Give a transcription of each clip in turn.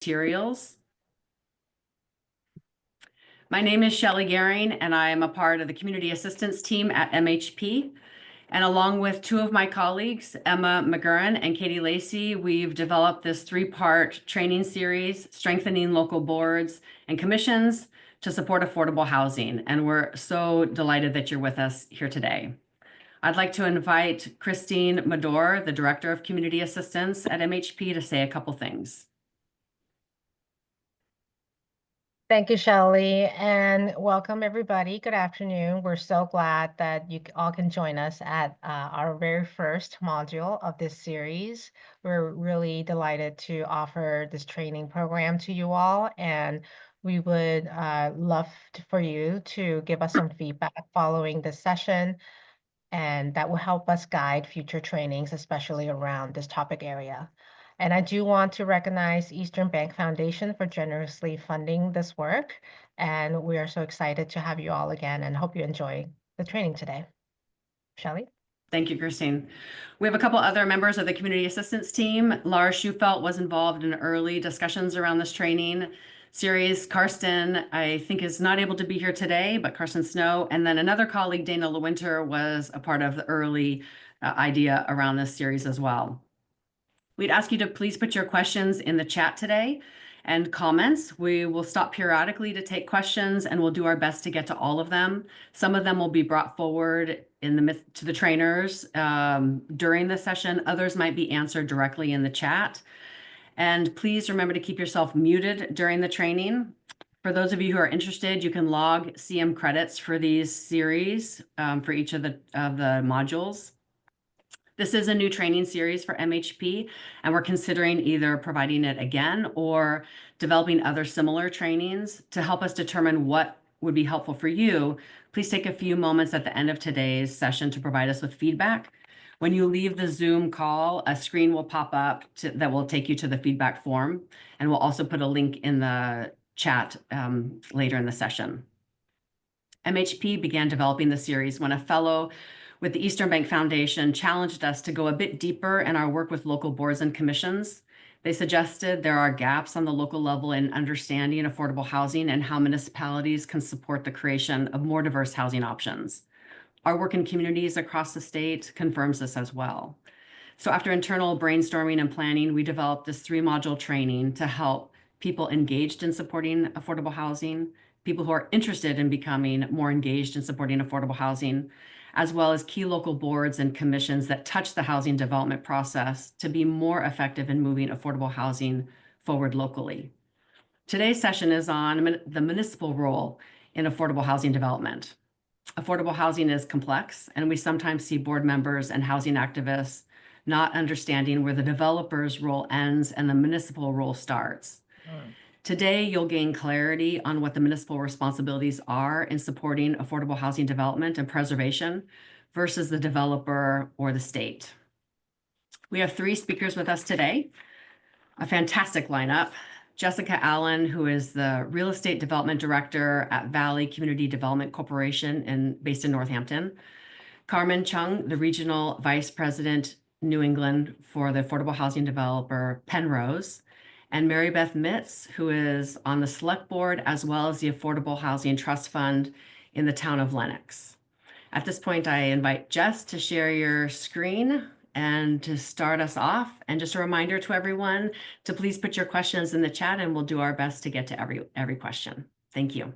materials. My name is Shelley Gehring, and I am a part of the community assistance team at MHP. And along with two of my colleagues, Emma McGurran and Katie Lacey, we've developed this three-part training series, Strengthening Local Boards and Commissions to Support Affordable Housing. And we're so delighted that you're with us here today. I'd like to invite Christine Mador, the Director of Community Assistance at MHP, to say a couple things. Thank you, Shelley, and welcome everybody. Good afternoon. We're so glad that you all can join us at our very first module of this series. We're really delighted to offer this training program to you all, and we would love for you to give us some feedback following this session, and that will help us guide future trainings, especially around this topic area. And I do want to recognize Eastern Bank Foundation for generously funding this work. And we are so excited to have you all again and hope you enjoy the training today. Shelley? Thank you, Christine. We have a couple other members of the community assistance team. Laura Schufelt was involved in early discussions around this training series. Karsten, I think, is not able to be here today, but Karsten Snow. And then another colleague, Dana Lewinter, was a part of the early idea around this series as well. We'd ask you to please put your questions in the chat today and comments. We will stop periodically to take questions, and we'll do our best to get to all of them. Some of them will be brought forward to the trainers during the session. Others might be answered directly in the chat. And please remember to keep yourself muted during the training. For those of you who are interested, you can log CM credits for these series for each of the modules. This is a new training series for MHP, and we're considering either providing it again or developing other similar trainings. To help us determine what would be helpful for you, please take a few moments at the end of today's session to provide us with feedback. When you leave the Zoom call, a screen will pop up that will take you to the feedback form, and we'll also put a link in the chat later in the session. MHP began developing the series when a fellow with the Eastern Bank Foundation challenged us to go a bit deeper in our work with local boards and commissions. They suggested there are gaps on the local level in understanding affordable housing and how municipalities can support the creation of more diverse housing options. Our work in communities across the state confirms this as well. So after internal brainstorming and planning, we developed this 3-module training to help people engaged in supporting affordable housing, people who are interested in becoming more engaged in supporting affordable housing, as well as key local boards and commissions that touch the housing development process to be more effective in moving affordable housing forward locally. Today's session is on the municipal role in affordable housing development. Affordable housing is complex, and we sometimes see board members and housing activists not understanding where the developer's role ends and the municipal role starts. Today, you'll gain clarity on what the municipal responsibilities are in supporting affordable housing development and preservation versus the developer or the state. We have 3 speakers with us today, a fantastic lineup. Jessica Allan, who is the Real Estate Development Director at Valley Community Development Corporation based in Northampton. Karmen Cheung, the Regional Vice President, New England for the affordable housing developer Pennrose. And Marybeth, who is on the select board as well as the Affordable Housing Trust Fund in the town of Lenox. At this point, I invite Jess to share your screen and to start us off. And just a reminder to everyone to please put your questions in the chat, and we'll do our best to get to every question. Thank you.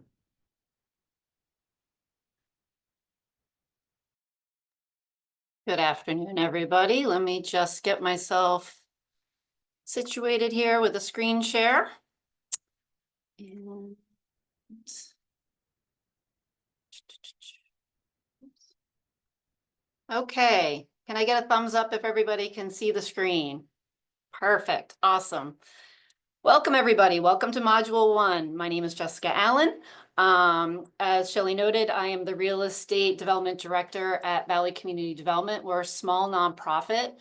Good afternoon, everybody. Let me just get myself situated here with a screen share. And okay, can I get a thumbs up if everybody can see the screen? Perfect, awesome. Welcome, everybody. Welcome to Module 1. My name is Jessica Allan. As Shelley noted, I am the Real Estate Development Director at Valley Community Development. We're a small nonprofit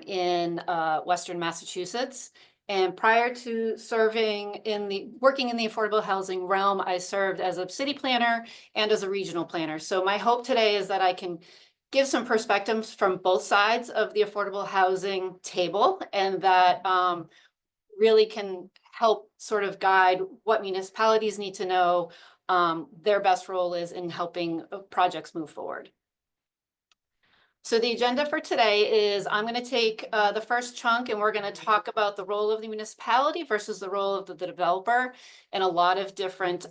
in Western Massachusetts. And prior to working in the affordable housing realm, I served as a city planner and as a regional planner. So my hope today is that I can give some perspectives from both sides of the affordable housing table, and that really can help sort of guide what municipalities need to know their best role is in helping projects move forward. So the agenda for today is I'm going to take the first chunk and we're going to talk about the role of the municipality versus the role of the developer and a lot of different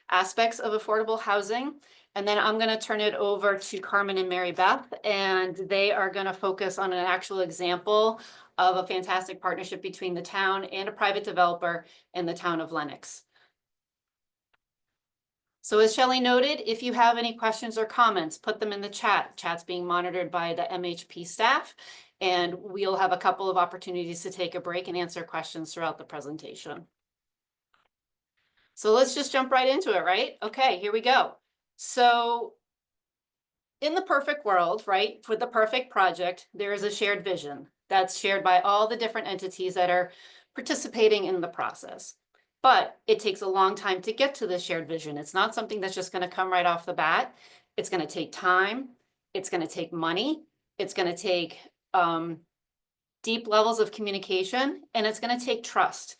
aspects of affordable housing. And then I'm going to turn it over to Karmen and Marybeth, and they are going to focus on an actual example of a fantastic partnership between the town and a private developer in the town of Lenox. So as Shelley noted, if you have any questions or comments, put them in the chat. Chat's being monitored by the MHP staff, and we'll have a couple of opportunities to take a break and answer questions throughout the presentation. So let's just jump right into it, right? Okay, here we go. So in the perfect world, right, for the perfect project, there is a shared vision that's shared by all the different entities that are participating in the process. But it takes a long time to get to the shared vision. It's not something that's just going to come right off the bat. It's going to take time. It's going to take money. It's going to take deep levels of communication, and it's going to take trust.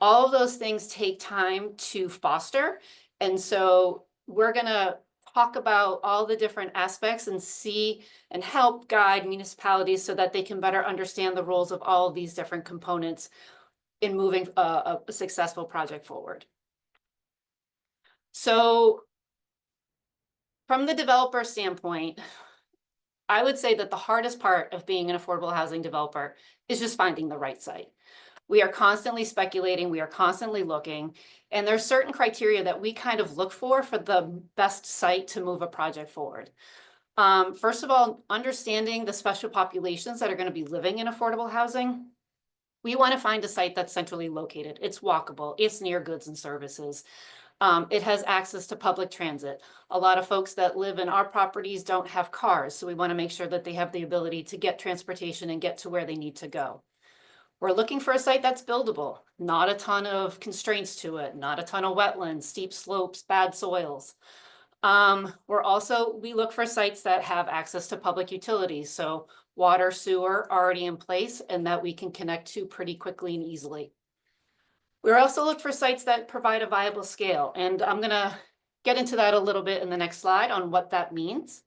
All of those things take time to foster. And so we're going to talk about all the different aspects and see and help guide municipalities so that they can better understand the roles of all of these different components in moving a successful project forward. So from the developer standpoint, I would say that the hardest part of being an affordable housing developer is just finding the right site. We are constantly speculating, we are constantly looking, and there's certain criteria that we kind of look for the best site to move a project forward. First of all, understanding the special populations that are going to be living in affordable housing. We want to find a site that's centrally located. It's walkable. It's near goods and services. It has access to public transit. A lot of folks that live in our properties don't have cars, so we want to make sure that they have the ability to get transportation and get to where they need to go. We're looking for a site that's buildable, not a ton of constraints to it, not a ton of wetlands, steep slopes, bad soils. We look for sites that have access to public utilities, so water, sewer already in place and that we can connect to pretty quickly and easily. We also look for sites that provide a viable scale, and I'm going to get into that a little bit in the next slide on what that means.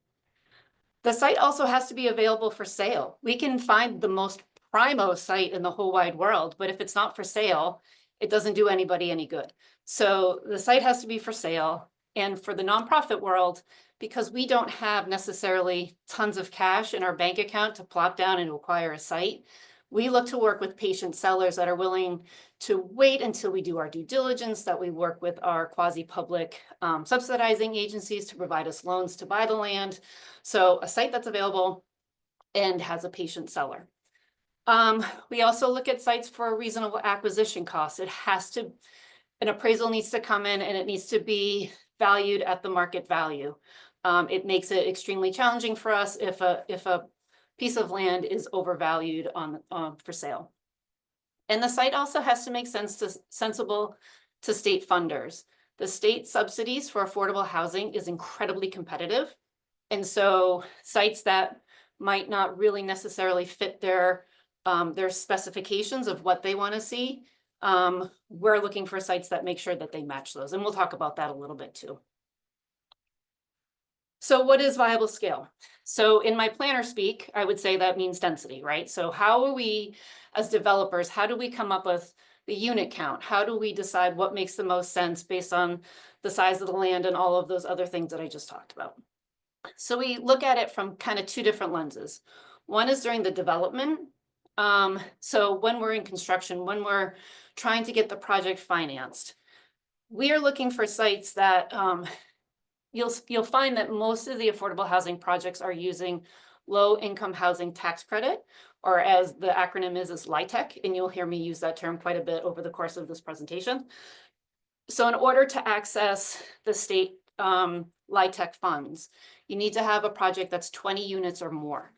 The site also has to be available for sale. We can find the most primo site in the whole wide world, but if it's not for sale, it doesn't do anybody any good. So the site has to be for sale. And for the nonprofit world, because we don't have necessarily tons of cash in our bank account to plop down and acquire a site, we look to work with patient sellers that are willing to wait until we do our due diligence, that we work with our quasi-public subsidizing agencies to provide us loans to buy the land. So a site that's available and has a patient seller. We also look at sites for a reasonable acquisition cost. An appraisal needs to come in and it needs to be valued at the market value. It makes it extremely challenging for us if a piece of land is overvalued for sale. And the site also has to make sensible to state funders. The state subsidies for affordable housing is incredibly competitive. And so sites that might not really necessarily fit their specifications of what they want to see, we're looking for sites that make sure that they match those. And we'll talk about that a little bit too. So what is viable scale? So in my planner speak, I would say that means density, right? So how are we as developers, how do we come up with the unit count? How do we decide what makes the most sense based on the size of the land and all of those other things that I just talked about? So we look at it from kind of two different lenses. One is during the development. So when we're in construction, when we're trying to get the project financed, we are looking for sites that you'll find that most of the affordable housing projects are using low income housing tax credit, or as the acronym is LIHTC, and you'll hear me use that term quite a bit over the course of this presentation. So in order to access the state LIHTC funds, you need to have a project that's 20 units or more.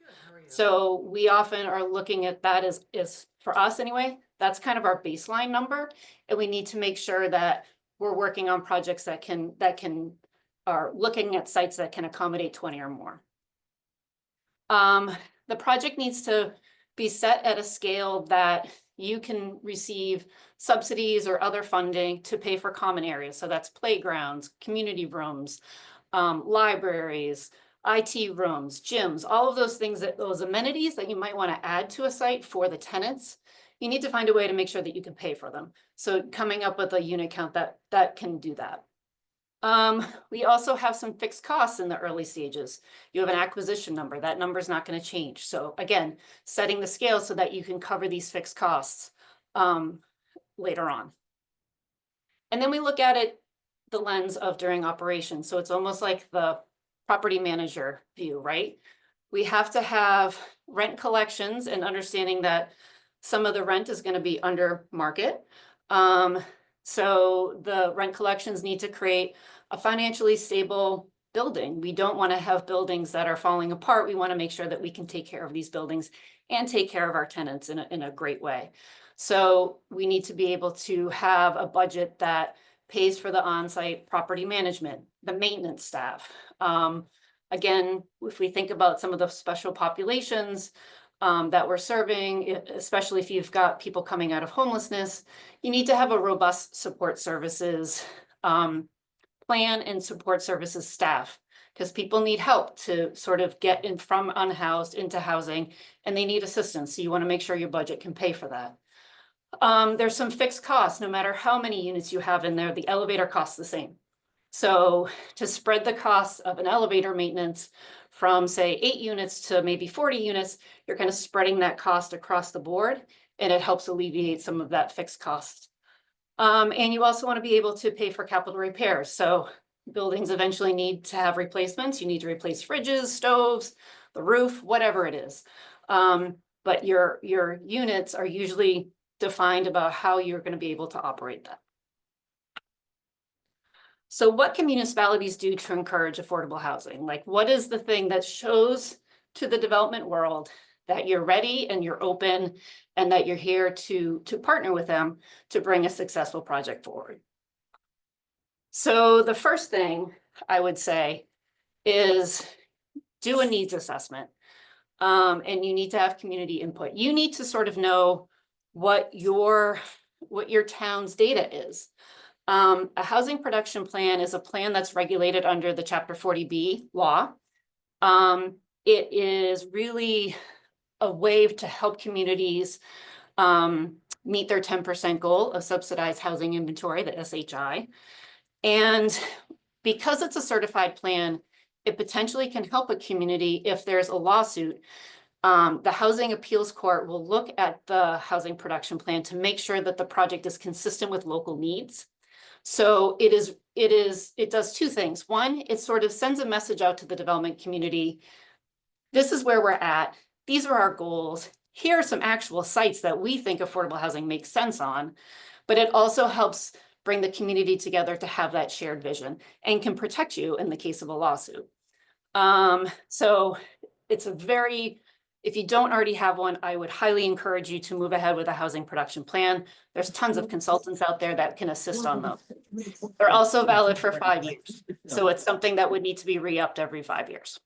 So we often are looking at that as for us anyway, that's kind of our baseline number. And we need to make sure that we're working on projects that are looking at sites that can accommodate 20 or more. The project needs to be set at a scale that you can receive subsidies or other funding to pay for common areas. So that's playgrounds, community rooms, libraries, IT rooms, gyms, all of those things, that those amenities that you might want to add to a site for the tenants, you need to find a way to make sure that you can pay for them. So coming up with a unit count that can do that. We also have some fixed costs in the early stages. You have an acquisition number. That number is not going to change. So again, setting the scale so that you can cover these fixed costs later on. And then we look at it the lens of during operation. So it's almost like the property manager view, right? We have to have rent collections and understanding that some of the rent is going to be under market. So the rent collections need to create a financially stable building. We don't want to have buildings that are falling apart. We want to make sure that we can take care of these buildings and take care of our tenants in a great way. So we need to be able to have a budget that pays for the on-site property management, the maintenance staff. Again, if we think about some of the special populations that we're serving, especially if you've got people coming out of homelessness, you need to have a robust support services plan and support services staff, because people need help to sort of get in from unhoused into housing, and they need assistance. So you want to make sure your budget can pay for that. There's some fixed costs. No matter how many units you have in there, the elevator costs the same. So to spread the costs of an elevator maintenance from, say, 8 units to maybe 40 units, you're kind of spreading that cost across the board, and it helps alleviate some of that fixed cost. And you also want to be able to pay for capital repairs. So buildings eventually need to have replacements. You need to replace fridges, stoves, the roof, whatever it is. But your units are usually defined about how you're going to be able to operate that. So what can municipalities do to encourage affordable housing? Like, what is the thing that shows to the development world that you're ready and you're open and that you're here to partner with them to bring a successful project forward? So the first thing I would say is do a needs assessment. And you need to have community input. You need to sort of know what your town's data is. A housing production plan is a plan that's regulated under the Chapter 40B law. It is really a way to help communities meet their 10% goal of subsidized housing inventory, the SHI. And because it's a certified plan, it potentially can help a community if there's a lawsuit. The Housing Appeals Court will look at the housing production plan to make sure that the project is consistent with local needs. So it does two things. One, it sort of sends a message out to the development community. This is where we're at. These are our goals. Here are some actual sites that we think affordable housing makes sense on, but it also helps bring the community together to have that shared vision and can protect you in the case of a lawsuit. So it's if you don't already have one, I would highly encourage you to move ahead with a housing production plan. There's tons of consultants out there that can assist on those. They're also valid for 5 years. So it's something that would need to be re-upped every 5 years.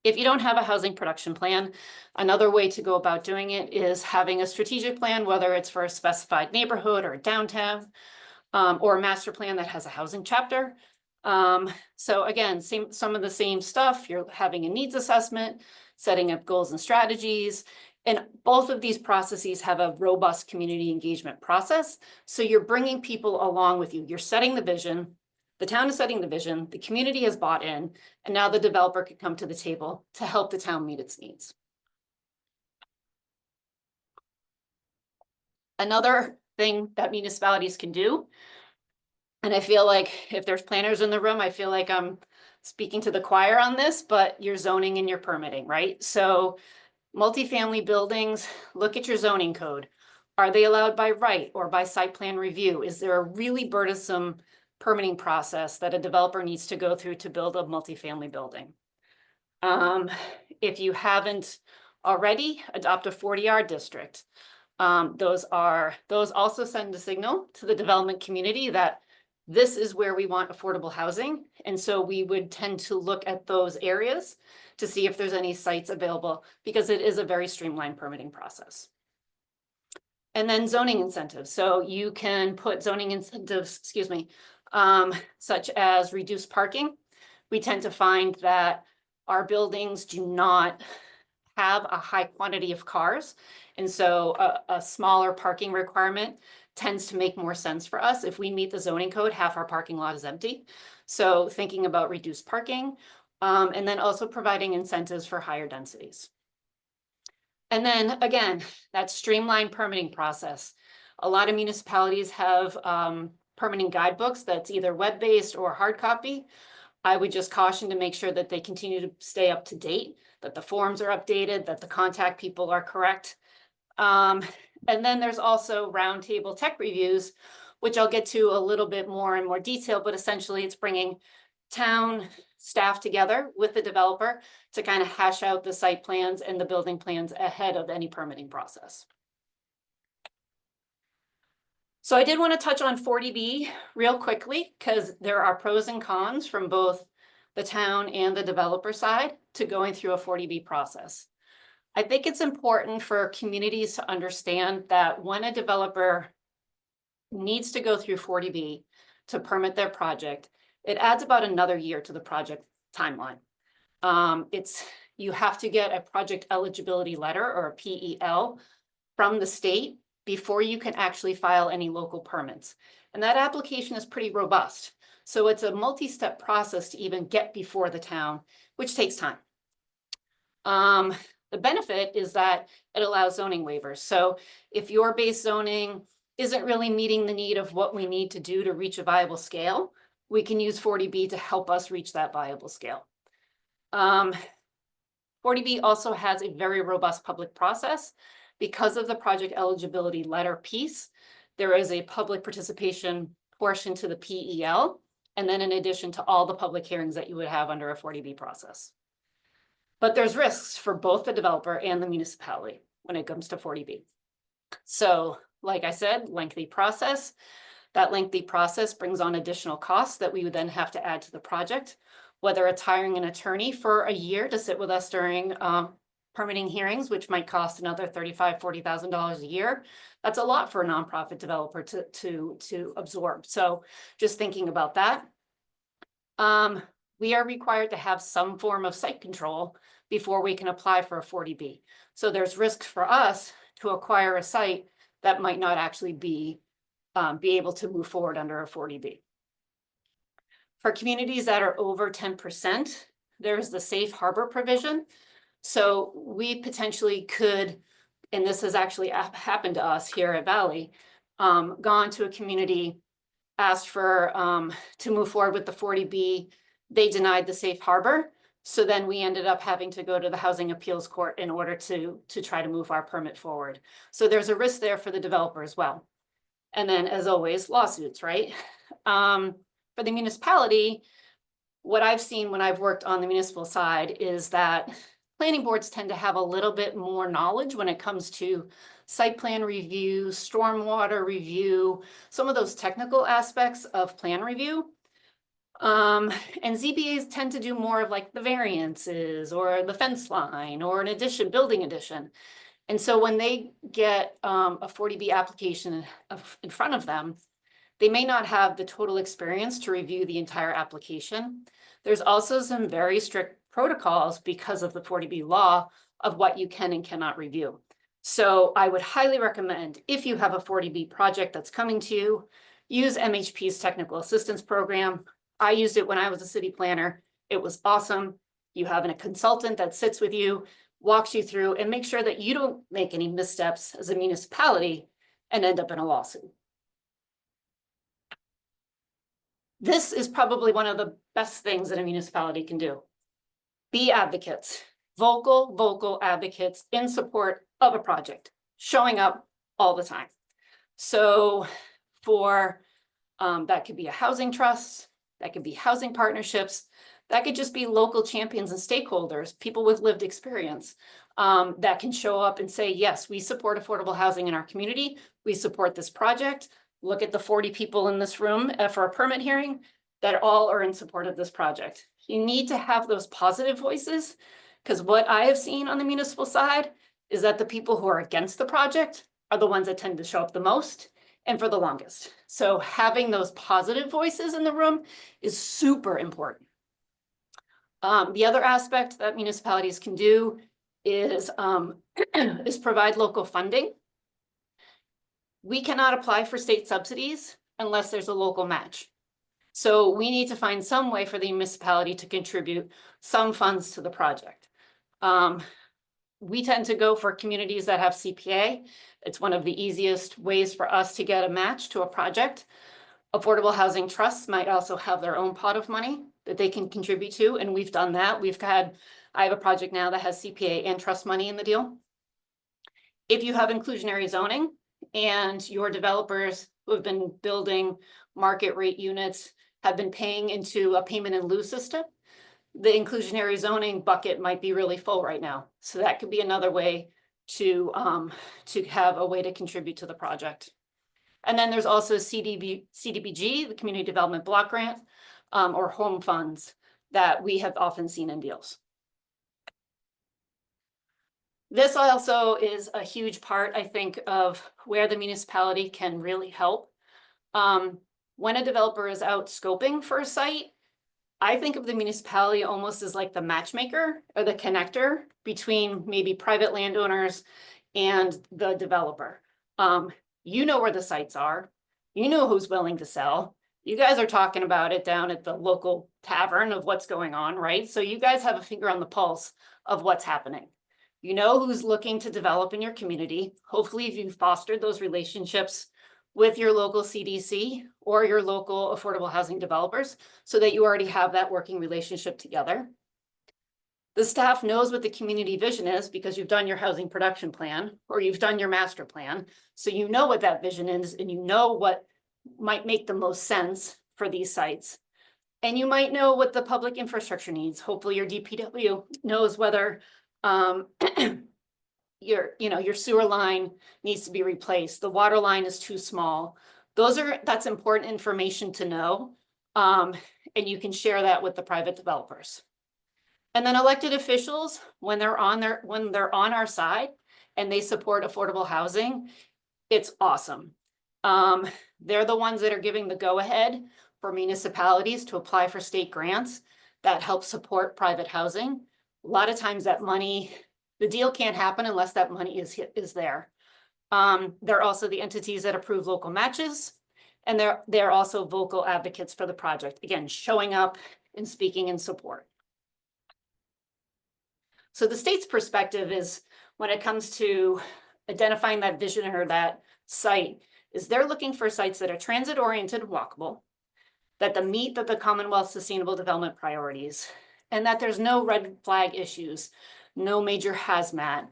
If you don't have a housing production plan, another way to go about doing it is having a strategic plan, whether it's for a specified neighborhood or downtown, or a master plan that has a housing chapter. So again, some of the same stuff. You're having a needs assessment, setting up goals and strategies, and both of these processes have a robust community engagement process. So you're bringing people along with you. You're setting the vision. The town is setting the vision. The community has bought in, and now the developer can come to the table to help the town meet its needs. Another thing that municipalities can do, and I feel like if there's planners in the room, I feel like I'm speaking to the choir on this, but your zoning and your permitting, right? So multifamily buildings, look at your zoning code. Are they allowed by right or by site plan review? Is there a really burdensome permitting process that a developer needs to go through to build a multifamily building? If you haven't already, adopt a 40R district. Those also send a signal to the development community that this is where we want affordable housing. And so we would tend to look at those areas to see if there's any sites available, because it is a very streamlined permitting process. And then zoning incentives. So you can put zoning incentives, excuse me, such as reduced parking. We tend to find that our buildings do not have a high quantity of cars. And so a smaller parking requirement tends to make more sense for us. If we meet the zoning code, half our parking lot is empty. So thinking about reduced parking, and then also providing incentives for higher densities. And then again, that streamlined permitting process. A lot of municipalities have permitting guidebooks that's either web-based or hard copy. I would just caution to make sure that they continue to stay up to date, that the forms are updated, that the contact people are correct. And then there's also roundtable tech reviews, which I'll get to a little bit more in more detail, but essentially it's bringing town staff together with the developer to kind of hash out the site plans and the building plans ahead of any permitting process. So I did want to touch on 40B real quickly because there are pros and cons from both the town and the developer side to going through a 40B process. I think it's important for communities to understand that when a developer needs to go through 40B to permit their project, it adds about another year to the project timeline. You have to get a project eligibility letter or a PEL from the state before you can actually file any local permits. And that application is pretty robust. So it's a multi-step process to even get before the town, which takes time. The benefit is that it allows zoning waivers. So if your base zoning isn't really meeting the need of what we need to do to reach a viable scale, we can use 40B to help us reach that viable scale. 40B also has a very robust public process. Because of the project eligibility letter piece, there is a public participation portion to the PEL, and then in addition to all the public hearings that you would have under a 40B process. But there's risks for both the developer and the municipality when it comes to 40B. So, like I said, lengthy process. That lengthy process brings on additional costs that we would then have to add to the project, whether it's hiring an attorney for a year to sit with us during permitting hearings, which might cost another $35,000, $40,000 a year. That's a lot for a nonprofit developer to absorb. So just thinking about that. We are required to have some form of site control before we can apply for a 40B. So there's risks for us to acquire a site that might not actually be able to move forward under a 40B. For communities that are over 10%, there's the safe harbor provision. So we potentially could, and this has actually happened to us here at Valley, gone to a community, asked for to move forward with the 40B. They denied the safe harbor. So then we ended up having to go to the Housing Appeals Court in order to try to move our permit forward. So there's a risk there for the developer as well. And then, as always, lawsuits, right? For the municipality, what I've seen when I've worked on the municipal side is that planning boards tend to have a little bit more knowledge when it comes to site plan review, stormwater review, some of those technical aspects of plan review. And ZBAs tend to do more of like the variances or the fence line or an addition, building addition. And so when they get a 40B application in front of them, they may not have the total experience to review the entire application. There's also some very strict protocols because of the 40B law of what you can and cannot review. So I would highly recommend, if you have a 40B project that's coming to you, use MHP's technical assistance program. I used it when I was a city planner. It was awesome. You have a consultant that sits with you, walks you through, and make sure that you don't make any missteps as a municipality and end up in a lawsuit. This is probably one of the best things that a municipality can do. Be advocates, vocal advocates in support of a project, showing up all the time. So for, that could be a housing trust, that could be housing partnerships, that could just be local champions and stakeholders, people with lived experience, that can show up and say, yes, we support affordable housing in our community. We support this project. Look at the 40 people in this room for a permit hearing that all are in support of this project. You need to have those positive voices, because what I have seen on the municipal side is that the people who are against the project are the ones that tend to show up the most and for the longest. So having those positive voices in the room is super important. The other aspect that municipalities can do is, is provide local funding. We cannot apply for state subsidies unless there's a local match. So we need to find some way for the municipality to contribute some funds to the project. We tend to go for communities that have CPA. It's one of the easiest ways for us to get a match to a project. Affordable housing trusts might also have their own pot of money that they can contribute to, and we've done that. I have a project now that has CPA and trust money in the deal. If you have inclusionary zoning and your developers who have been building market rate units have been paying into a payment in lieu system, the inclusionary zoning bucket might be really full right now. So that could be another way to have a way to contribute to the project. And then there's also CDBG, the Community Development Block Grant, or home funds that we have often seen in deals. This also is a huge part, I think, of where the municipality can really help. When a developer is out scoping for a site, I think of the municipality almost as like the matchmaker or the connector between maybe private landowners and the developer. You know where the sites are, you know who's willing to sell. You guys are talking about it down at the local tavern of what's going on, right? So you guys have a finger on the pulse of what's happening. You know who's looking to develop in your community. Hopefully, if you've fostered those relationships with your local CDC or your local affordable housing developers so that you already have that working relationship together. The staff knows what the community vision is because you've done your housing production plan or you've done your master plan. So you know what that vision is and you know what might make the most sense for these sites. And you might know what the public infrastructure needs. Hopefully your DPW knows whether your sewer line needs to be replaced. The water line is too small. That's important information to know. And you can share that with the private developers. And then elected officials, when they're on our side and they support affordable housing, it's awesome. They're the ones that are giving the go-ahead for municipalities to apply for state grants that help support private housing. A lot of times that money, the deal can't happen unless that money is there. They're also the entities that approve local matches, and they're also vocal advocates for the project. Again, showing up and speaking in support. So the state's perspective is when it comes to identifying that vision or that site, is they're looking for sites that are transit-oriented and walkable, that meet the Commonwealth Sustainable Development Priorities, and that there's no red flag issues, no major hazmat,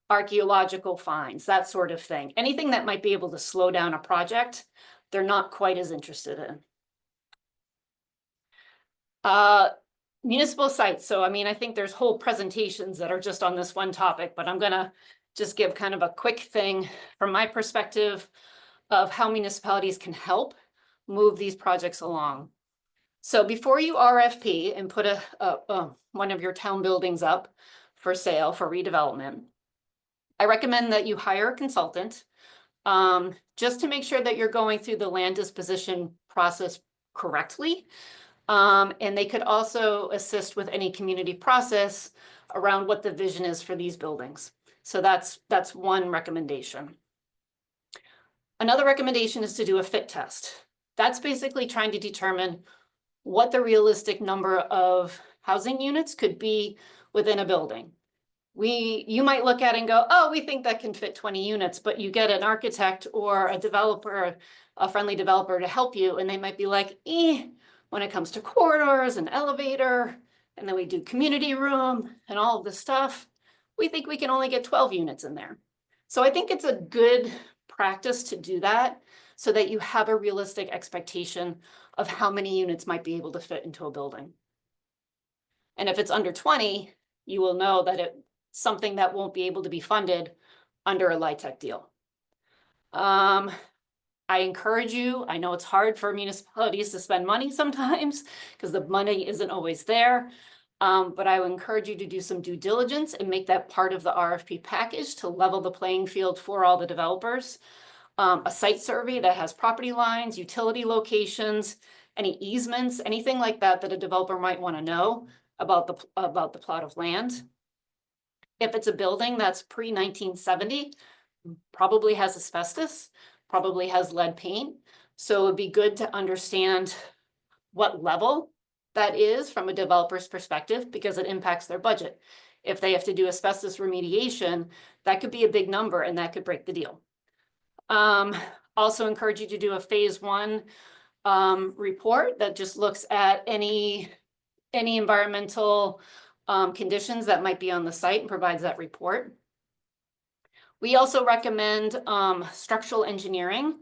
archaeological finds, that sort of thing. Anything that might be able to slow down a project, they're not quite as interested in. Municipal sites. So, I mean, I think there's whole presentations that are just on this one topic, but I'm gonna just give kind of a quick thing from my perspective of how municipalities can help move these projects along. So before you RFP and put one of your town buildings up for sale for redevelopment, I recommend that you hire a consultant just to make sure that you're going through the land disposition process correctly. And they could also assist with any community process around what the vision is for these buildings. So that's one recommendation. Another recommendation is to do a fit test. That's basically trying to determine what the realistic number of housing units could be within a building. You might look at it and go, oh, we think that can fit 20 units, but you get an architect or a developer, a friendly developer to help you, and they might be like, when it comes to corridors and elevator, and then we do community room and all of this stuff, we think we can only get 12 units in there. So I think it's a good practice to do that so that you have a realistic expectation of how many units might be able to fit into a building. And if it's under 20, you will know that it's something that won't be able to be funded under a LIHTC deal. I encourage you, I know it's hard for municipalities to spend money sometimes because the money isn't always there. But I would encourage you to do some due diligence and make that part of the RFP package to level the playing field for all the developers. A site survey that has property lines, utility locations, any easements, anything like that that a developer might want to know about the plot of land. If it's a building that's pre-1970, probably has asbestos, probably has lead paint. So it would be good to understand what level that is from a developer's perspective, because it impacts their budget. If they have to do asbestos remediation, that could be a big number and that could break the deal. Also encourage you to do a phase 1 report that just looks at any environmental conditions that might be on the site and provides that report. We also recommend structural engineering.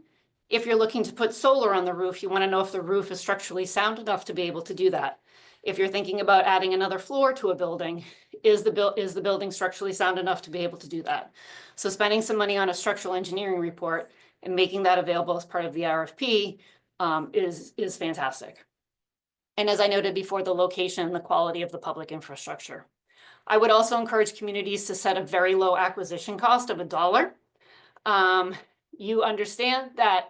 If you're looking to put solar on the roof, you want to know if the roof is structurally sound enough to be able to do that. If you're thinking about adding another floor to a building, is the building structurally sound enough to be able to do that? So spending some money on a structural engineering report and making that available as part of the RFP is fantastic. And as I noted before, the location and the quality of the public infrastructure. I would also encourage communities to set a very low acquisition cost of $1. You understand that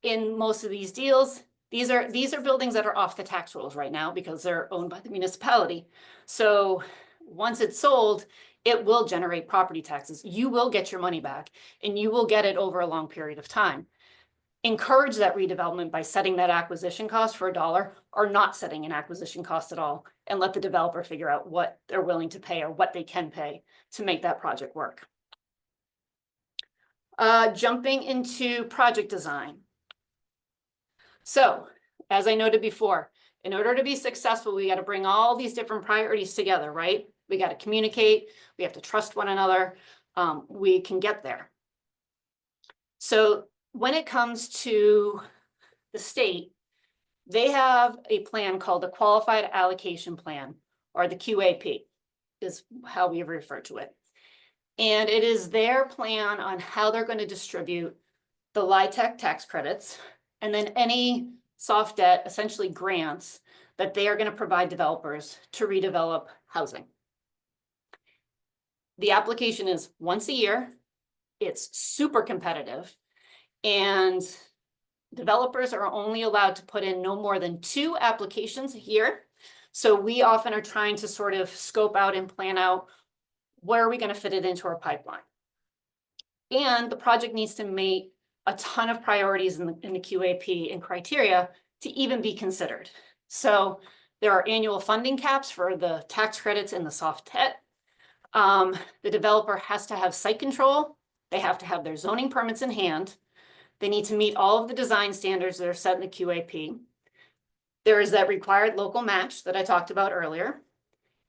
in most of these deals, these are buildings that are off the tax rolls right now because they're owned by the municipality. So once it's sold, it will generate property taxes. You will get your money back and you will get it over a long period of time. Encourage that redevelopment by setting that acquisition cost for $1 or not setting an acquisition cost at all, and let the developer figure out what they're willing to pay or what they can pay to make that project work. Jumping into project design. So, as I noted before, in order to be successful, we got to bring all these different priorities together, right? We got to communicate, we have to trust one another. We can get there. So when it comes to the state, they have a plan called the Qualified Allocation Plan, or the QAP, is how we refer to it. And it is their plan on how they're going to distribute the LIHTC tax credits, and then any soft debt, essentially grants, that they are going to provide developers to redevelop housing. The application is once a year. It's super competitive. And developers are only allowed to put in no more than 2 applications a year. So we often are trying to sort of scope out and plan out where are we going to fit it into our pipeline. And the project needs to meet a ton of priorities in the QAP and criteria to even be considered. So there are annual funding caps for the tax credits and the soft debt. The developer has to have site control. They have to have their zoning permits in hand. They need to meet all of the design standards that are set in the QAP. There is that required local match that I talked about earlier.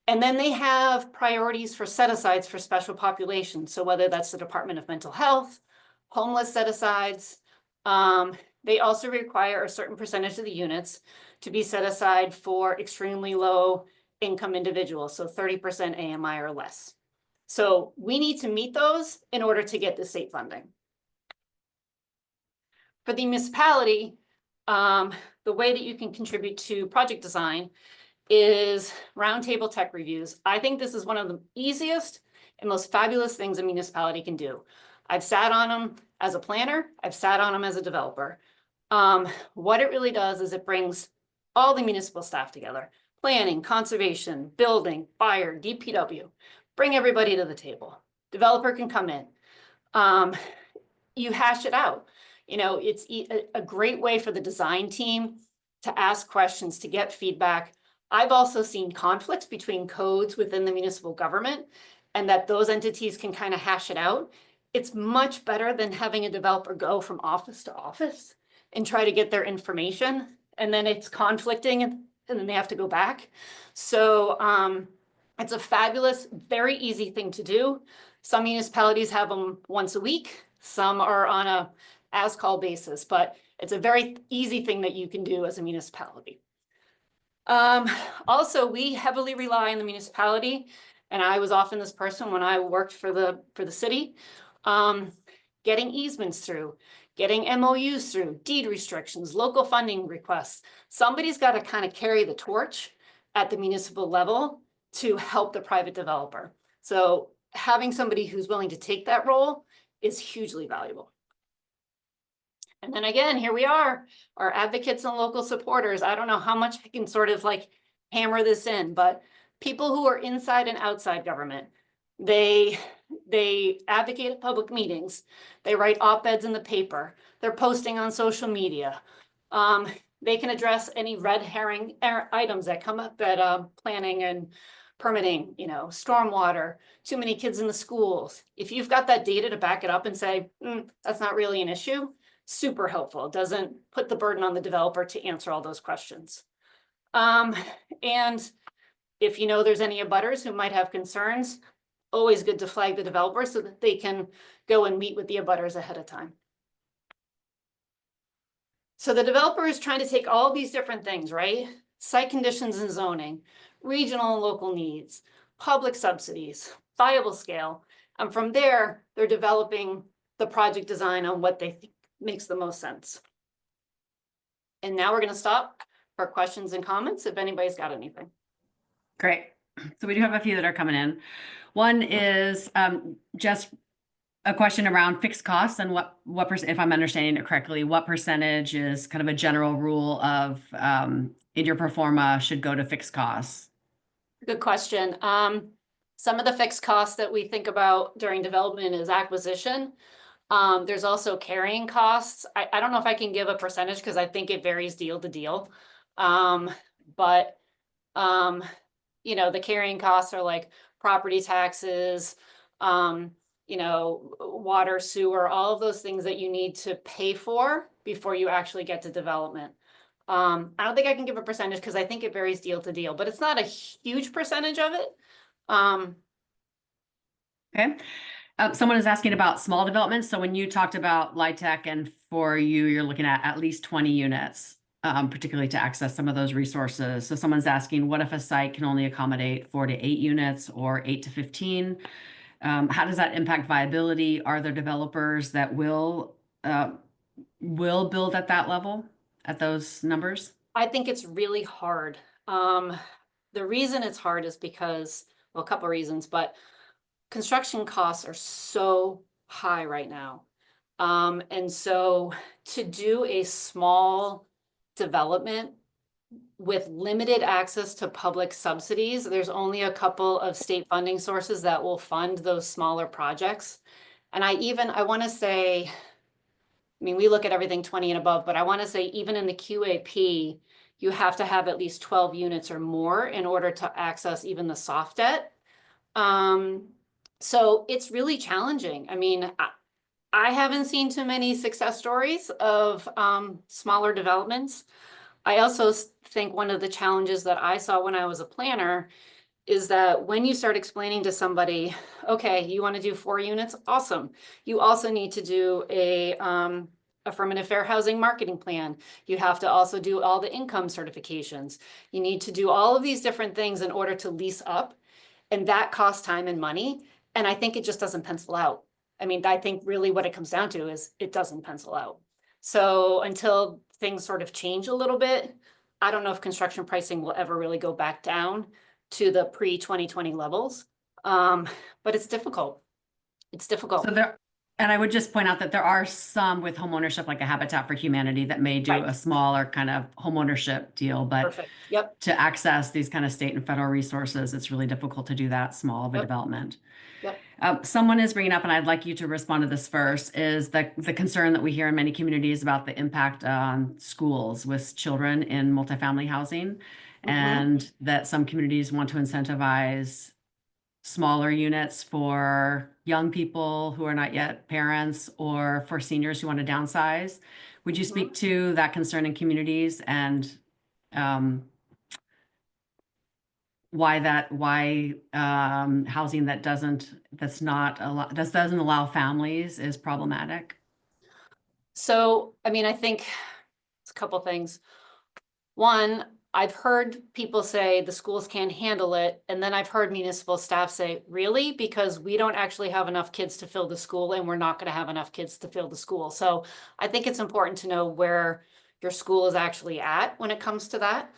And then they have priorities for set-asides for special populations. So whether that's the Department of Mental Health, homeless set-asides, they also require a certain percentage of the units to be set aside for extremely low income individuals, so 30% AMI or less. So we need to meet those in order to get the state funding. For the municipality, the way that you can contribute to project design is roundtable tech reviews. I think this is one of the easiest and most fabulous things a municipality can do. I've sat on them as a planner. I've sat on them as a developer. What it really does is it brings all the municipal staff together: planning, conservation, building, fire, DPW. Bring everybody to the table. Developer can come in. You hash it out. You know, it's a great way for the design team to ask questions, to get feedback. I've also seen conflicts between codes within the municipal government, and that those entities can kind of hash it out. It's much better than having a developer go from office to office and try to get their information, and then it's conflicting and then they have to go back. So it's a fabulous, very easy thing to do. Some municipalities have them once a week. Some are on a as-call basis, but it's a very easy thing that you can do as a municipality. Also, we heavily rely on the municipality, and I was often this person when I worked for the city, getting easements through, getting MOUs through, deed restrictions, local funding requests. Somebody's got to kind of carry the torch at the municipal level to help the private developer. So having somebody who's willing to take that role is hugely valuable. And then again, here we are, our advocates and local supporters. I don't know how much I can sort of like hammer this in, but people who are inside and outside government, they advocate at public meetings, they write op-eds in the paper, they're posting on social media. They can address any red herring items that come up at planning and permitting, you know, stormwater, too many kids in the schools. If you've got that data to back it up and say, that's not really an issue, super helpful. It doesn't put the burden on the developer to answer all those questions. And if you know there's any abutters who might have concerns, always good to flag the developer so that they can go and meet with the abutters ahead of time. So the developer is trying to take all these different things, right? Site conditions and zoning, regional and local needs, public subsidies, viable scale. And from there, they're developing the project design on what they think makes the most sense. And now we're going to stop for questions and comments if anybody's got anything. Great. So we do have a few that are coming in. One is just a question around fixed costs and what if I'm understanding it correctly, what percentage is kind of a general rule of in your pro forma should go to fixed costs? Good question. Some of the fixed costs that we think about during development is acquisition. There's also carrying costs. I don't know if I can give a percentage because I think it varies deal to deal. But you know, the carrying costs are like property taxes, you know, water, sewer, all of those things that you need to pay for before you actually get to development. I don't think I can give a percentage because I think it varies deal to deal, but it's not a huge percentage of it. Okay. Someone is asking about small developments. So when you talked about LIHTC and for you, you're looking at least 20 units, particularly to access some of those resources. So someone's asking, what if a site can only accommodate 4 to 8 units or 8 to 15? How does that impact viability? Are there developers that will build at that level, at those numbers? I think it's really hard. The reason it's hard is because, well, a couple of reasons, but construction costs are so high right now. And so to do a small development with limited access to public subsidies, there's only a couple of state funding sources that will fund those smaller projects. And I want to say, I mean, we look at everything 20 and above, but I want to say even in the QAP, you have to have at least 12 units or more in order to access even the soft debt. So it's really challenging. I mean, I haven't seen too many success stories of smaller developments. I also think one of the challenges that I saw when I was a planner is that when you start explaining to somebody, okay, you want to do 4 units, awesome. You also need to do a affirmative fair housing marketing plan. You have to also do all the income certifications. You need to do all of these different things in order to lease up, and that costs time and money. And I think it just doesn't pencil out. I mean, I think really what it comes down to is it doesn't pencil out. So until things sort of change a little bit, I don't know if construction pricing will ever really go back down to the pre-2020 levels. But it's difficult. It's difficult. So and I would just point out that there are some with homeownership, like a Habitat for Humanity, that may do a smaller kind of homeownership deal, but Perfect. Yep. to access these kind of state and federal resources, it's really difficult to do that small of a development. Yep. Someone is bringing up, and I'd like you to respond to this first, is the concern that we hear in many communities about the impact on schools with children in multifamily housing, and that some communities want to incentivize smaller units for young people who are not yet parents or for seniors who want to downsize. Would you speak to that concern in communities and why housing that doesn't allow families is problematic? So, I mean, I think it's a couple things. One, I've heard people say the schools can't handle it. And then I've heard municipal staff say, really? Because we don't actually have enough kids to fill the school, and we're not going to have enough kids to fill the school. So I think it's important to know where your school is actually at when it comes to that.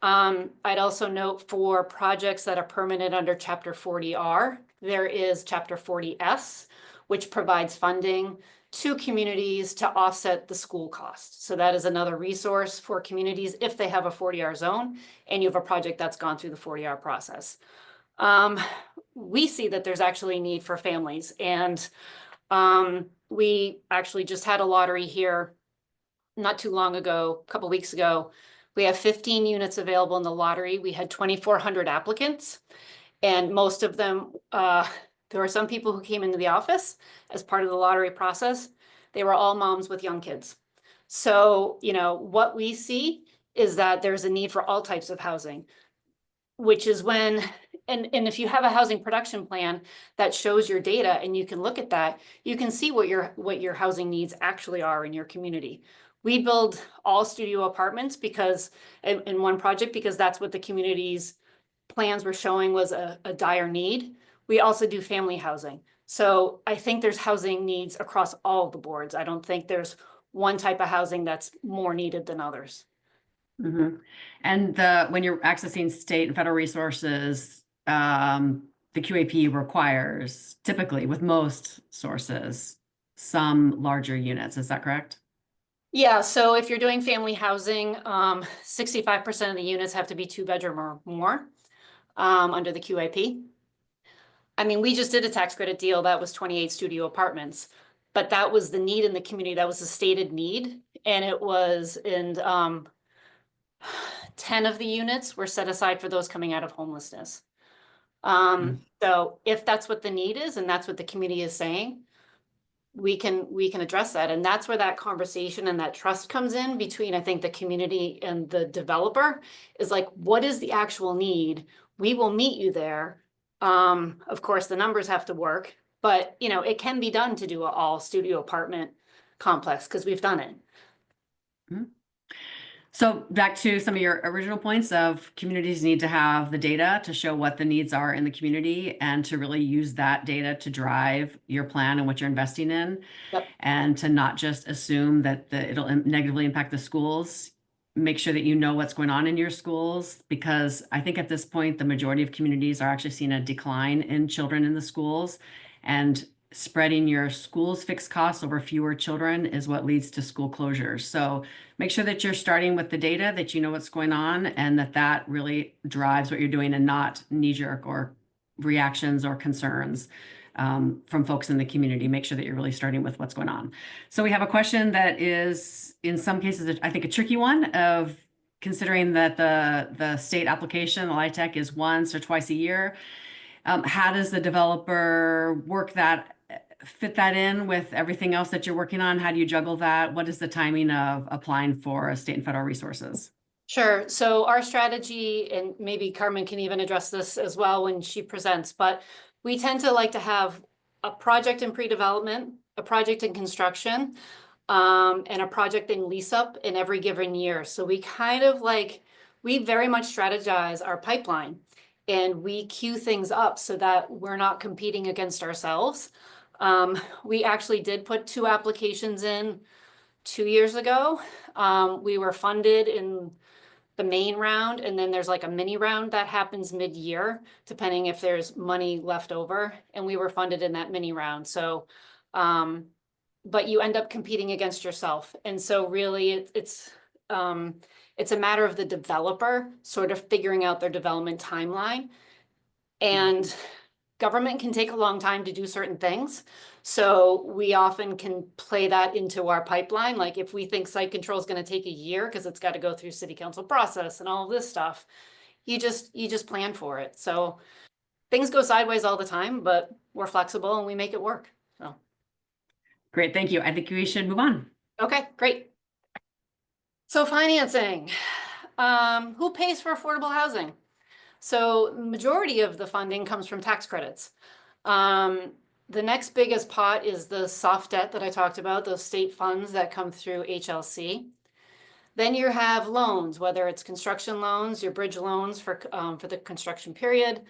I'd also note for projects that are permitted under Chapter 40R, there is Chapter 40S, which provides funding to communities to offset the school cost. So that is another resource for communities if they have a 40R zone and you have a project that's gone through the 40R process. We see that there's actually a need for families, and we actually just had a lottery here not too long ago, a couple weeks ago. We have 15 units available in the lottery. We had 2,400 applicants, and most of them, there were some people who came into the office as part of the lottery process. They were all moms with young kids. So, you know, what we see is that there's a need for all types of housing, which is when, and if you have a housing production plan that shows your data and you can look at that, you can see what your housing needs actually are in your community. We build all studio apartments because, in one project, because that's what the community's plans were showing was a dire need. We also do family housing. So I think there's housing needs across all of the boards. I don't think there's one type of housing that's more needed than others. Mm-hmm. And when you're accessing state and federal resources, the QAP requires, typically with most sources, some larger units. Is that correct? Yeah, so if you're doing family housing, 65% of the units have to be 2-bedroom or more under the QAP. I mean, we just did a tax credit deal that was 28 studio apartments, but that was the need in the community. That was a stated need, and it was in 10 of the units were set aside for those coming out of homelessness. So if that's what the need is, and that's what the community is saying, we can address that. And that's where that conversation and that trust comes in between, I think, the community and the developer, is like, what is the actual need? We will meet you there. Of course, the numbers have to work, but you know, it can be done to do an all studio apartment complex because we've done it. Mm-hmm. So back to some of your original points of communities need to have the data to show what the needs are in the community and to really use that data to drive your plan and what you're investing in. Yep. And to not just assume that it'll negatively impact the schools. Make sure that you know what's going on in your schools, because I think at this point, the majority of communities are actually seeing a decline in children in the schools, and spreading your school's fixed costs over fewer children is what leads to school closures. So make sure that you're starting with the data, that you know what's going on, and that really drives what you're doing, and not knee-jerk or reactions or concerns from folks in the community. Make sure that you're really starting with what's going on. So we have a question that is, in some cases, I think a tricky one, of considering that the state application, the LIHTC, is once or twice a year. How does the developer fit that in with everything else that you're working on? How do you juggle that? What is the timing of applying for state and federal resources? Sure. So our strategy, and maybe Karmen can even address this as well when she presents, but we tend to like to have a project in pre-development, a project in construction, and a project in lease up in every given year. So we we very much strategize our pipeline, and we queue things up so that we're not competing against ourselves. We actually did put 2 applications in 2 years ago. We were funded in the main round, and then there's like a mini round that happens mid-year, depending if there's money left over, and we were funded in that mini round. So, but you end up competing against yourself. And so really it's a matter of the developer sort of figuring out their development timeline. And government can take a long time to do certain things. So we often can play that into our pipeline. Like if we think site control is going to take a year because it's got to go through city council process and all of this stuff, you just plan for it. So things go sideways all the time, but we're flexible and we make it work. So great, thank you. I think we should move on. Okay, great. So financing, who pays for affordable housing? So the majority of the funding comes from tax credits. The next biggest pot is the soft debt that I talked about, those state funds that come through HLC. Then you have loans, whether it's construction loans, your bridge loans for the construction period.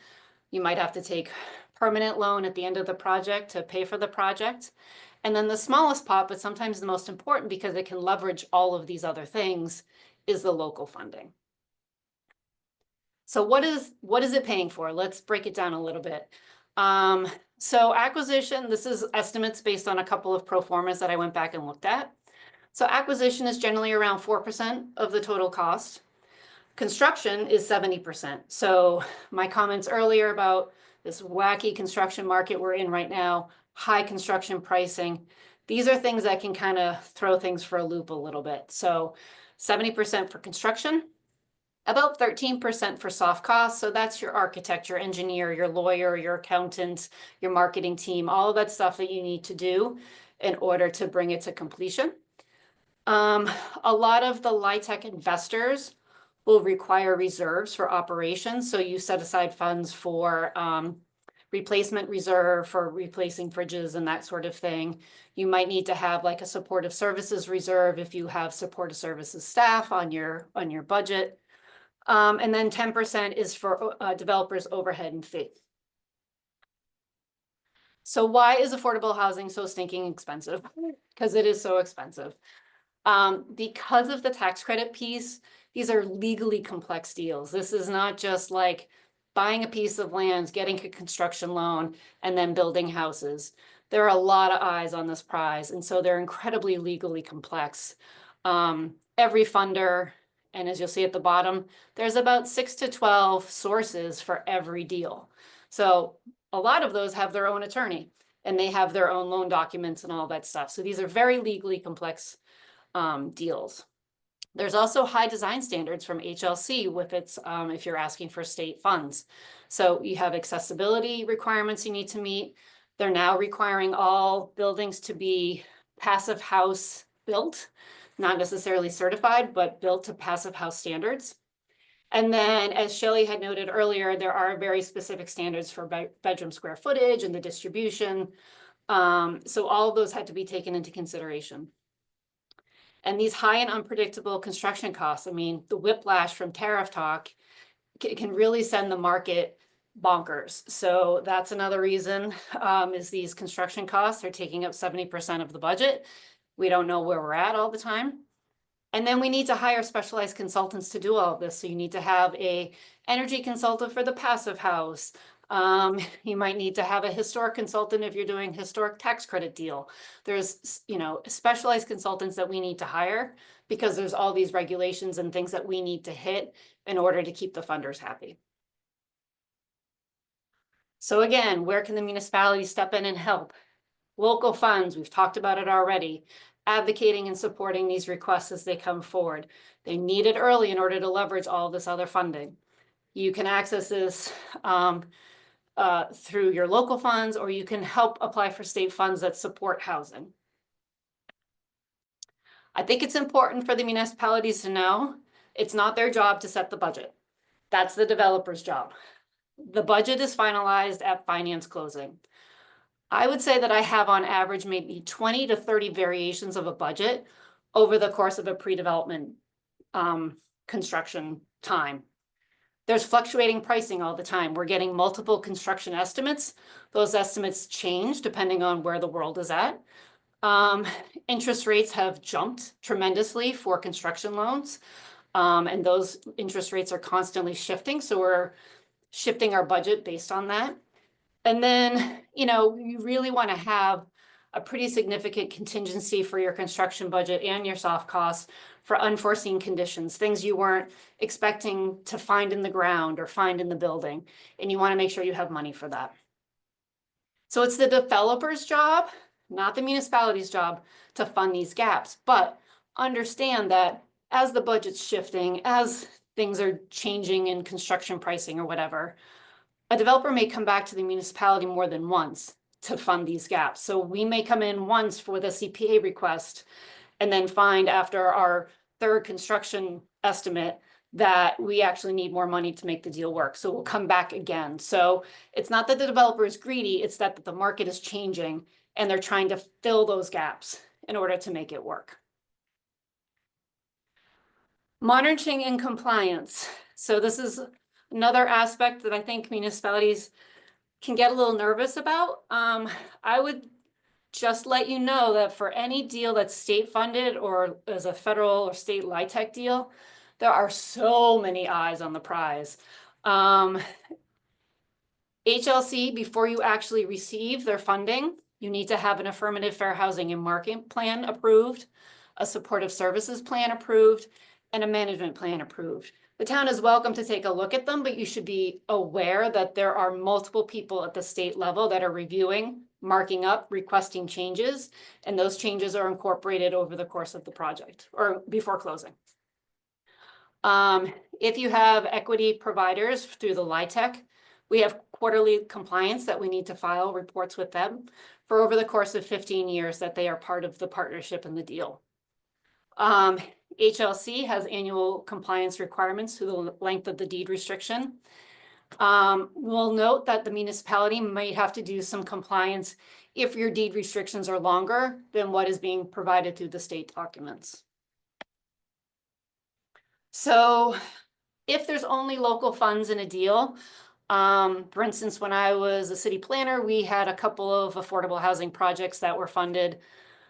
You might have to take permanent loan at the end of the project to pay for the project. And then the smallest pot, but sometimes the most important because it can leverage all of these other things, is the local funding. So what is it paying for? Let's break it down a little bit. So acquisition, this is estimates based on a couple of pro formas that I went back and looked at. So acquisition is generally around 4% of the total cost. Construction is 70%. So my comments earlier about this wacky construction market we're in right now, high construction pricing, these are things that can kind of throw things for a loop a little bit. So 70% for construction, about 13% for soft costs. So that's your architect, your engineer, your lawyer, your accountant, your marketing team, all of that stuff that you need to do in order to bring it to completion. A lot of the LIHTC investors will require reserves for operations. So you set aside funds for replacement reserve for replacing fridges and that sort of thing. You might need to have like a supportive services reserve if you have supportive services staff on your budget. And then 10% is for developers' overhead and fee. So why is affordable housing so stinking expensive? Because it is so expensive. Because of the tax credit piece, these are legally complex deals. This is not just like buying a piece of land, getting a construction loan, and then building houses. There are a lot of eyes on this prize, and so they're incredibly legally complex. Every funder, and as you'll see at the bottom, there's about 6 to 12 sources for every deal. So a lot of those have their own attorney, and they have their own loan documents and all that stuff. So these are very legally complex deals. There's also high design standards from HLC with its, if you're asking for state funds. So you have accessibility requirements you need to meet. They're now requiring all buildings to be passive house built, not necessarily certified, but built to passive house standards. And then, as Shelley had noted earlier, there are very specific standards for bedroom square footage and the distribution. So all of those had to be taken into consideration. And these high and unpredictable construction costs, I mean, the whiplash from tariff talk can really send the market bonkers. So that's another reason is these construction costs are taking up 70% of the budget. We don't know where we're at all the time. And then we need to hire specialized consultants to do all of this. So you need to have a energy consultant for the passive house. You might need to have a historic consultant if you're doing historic tax credit deal. There's, specialized consultants that we need to hire because there's all these regulations and things that we need to hit in order to keep the funders happy. So again, where can the municipality step in and help? Local funds, we've talked about it already, advocating and supporting these requests as they come forward. They need it early in order to leverage all this other funding. You can access this through your local funds, or you can help apply for state funds that support housing. I think it's important for the municipalities to know it's not their job to set the budget. That's the developer's job. The budget is finalized at finance closing. I would say that I have on average maybe 20 to 30 variations of a budget over the course of a pre-development construction time. There's fluctuating pricing all the time. We're getting multiple construction estimates. Those estimates change depending on where the world is at. Interest rates have jumped tremendously for construction loans. And those interest rates are constantly shifting. So we're shifting our budget based on that. And then, you really want to have a pretty significant contingency for your construction budget and your soft costs for unforeseen conditions, things you weren't expecting to find in the ground or find in the building. And you want to make sure you have money for that. So it's the developer's job, not the municipality's job, to fund these gaps. But understand that as the budget's shifting, as things are changing in construction pricing or whatever, a developer may come back to the municipality more than once to fund these gaps. So we may come in once for the CPA request and then find after our third construction estimate that we actually need more money to make the deal work. So we'll come back again. So it's not that the developer is greedy, it's that the market is changing and they're trying to fill those gaps in order to make it work. Monitoring and compliance. So this is another aspect that I think municipalities can get a little nervous about. I would just let you know that for any deal that's state funded or as a federal or state LIHTC deal, there are so many eyes on the prize. HLC, before you actually receive their funding, you need to have an affirmative fair housing and market plan approved, a supportive services plan approved, and a management plan approved. The town is welcome to take a look at them, but you should be aware that there are multiple people at the state level that are reviewing, marking up, requesting changes, and those changes are incorporated over the course of the project or before closing. If you have equity providers through the LIHTC, we have quarterly compliance that we need to file reports with them for over the course of 15 years that they are part of the partnership and the deal. HLC has annual compliance requirements through the length of the deed restriction. We'll note that the municipality might have to do some compliance if your deed restrictions are longer than what is being provided through the state documents. So if there's only local funds in a deal, for instance, when I was a city planner, we had a couple of affordable housing projects that were funded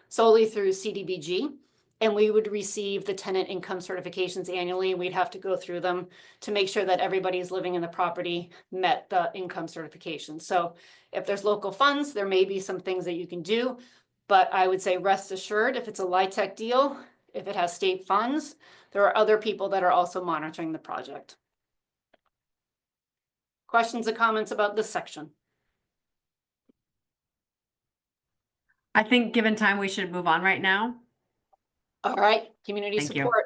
solely through CDBG, and we would receive the tenant income certifications annually. We'd have to go through them to make sure that everybody's living in the property met the income certification. So if there's local funds, there may be some things that you can do, but I would say rest assured, if it's a LIHTC deal, if it has state funds, there are other people that are also monitoring the project. Questions or comments about this section? I think given time, we should move on right now. All right, community Thank you. support.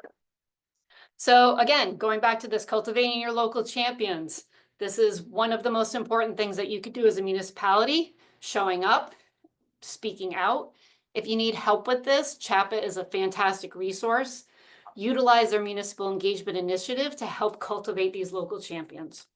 So again, going back to this, cultivating your local champions. This is one of the most important things that you could do as a municipality, showing up, speaking out. If you need help with this, CHAPA is a fantastic resource. Utilize their municipal engagement initiative to help cultivate these local champions.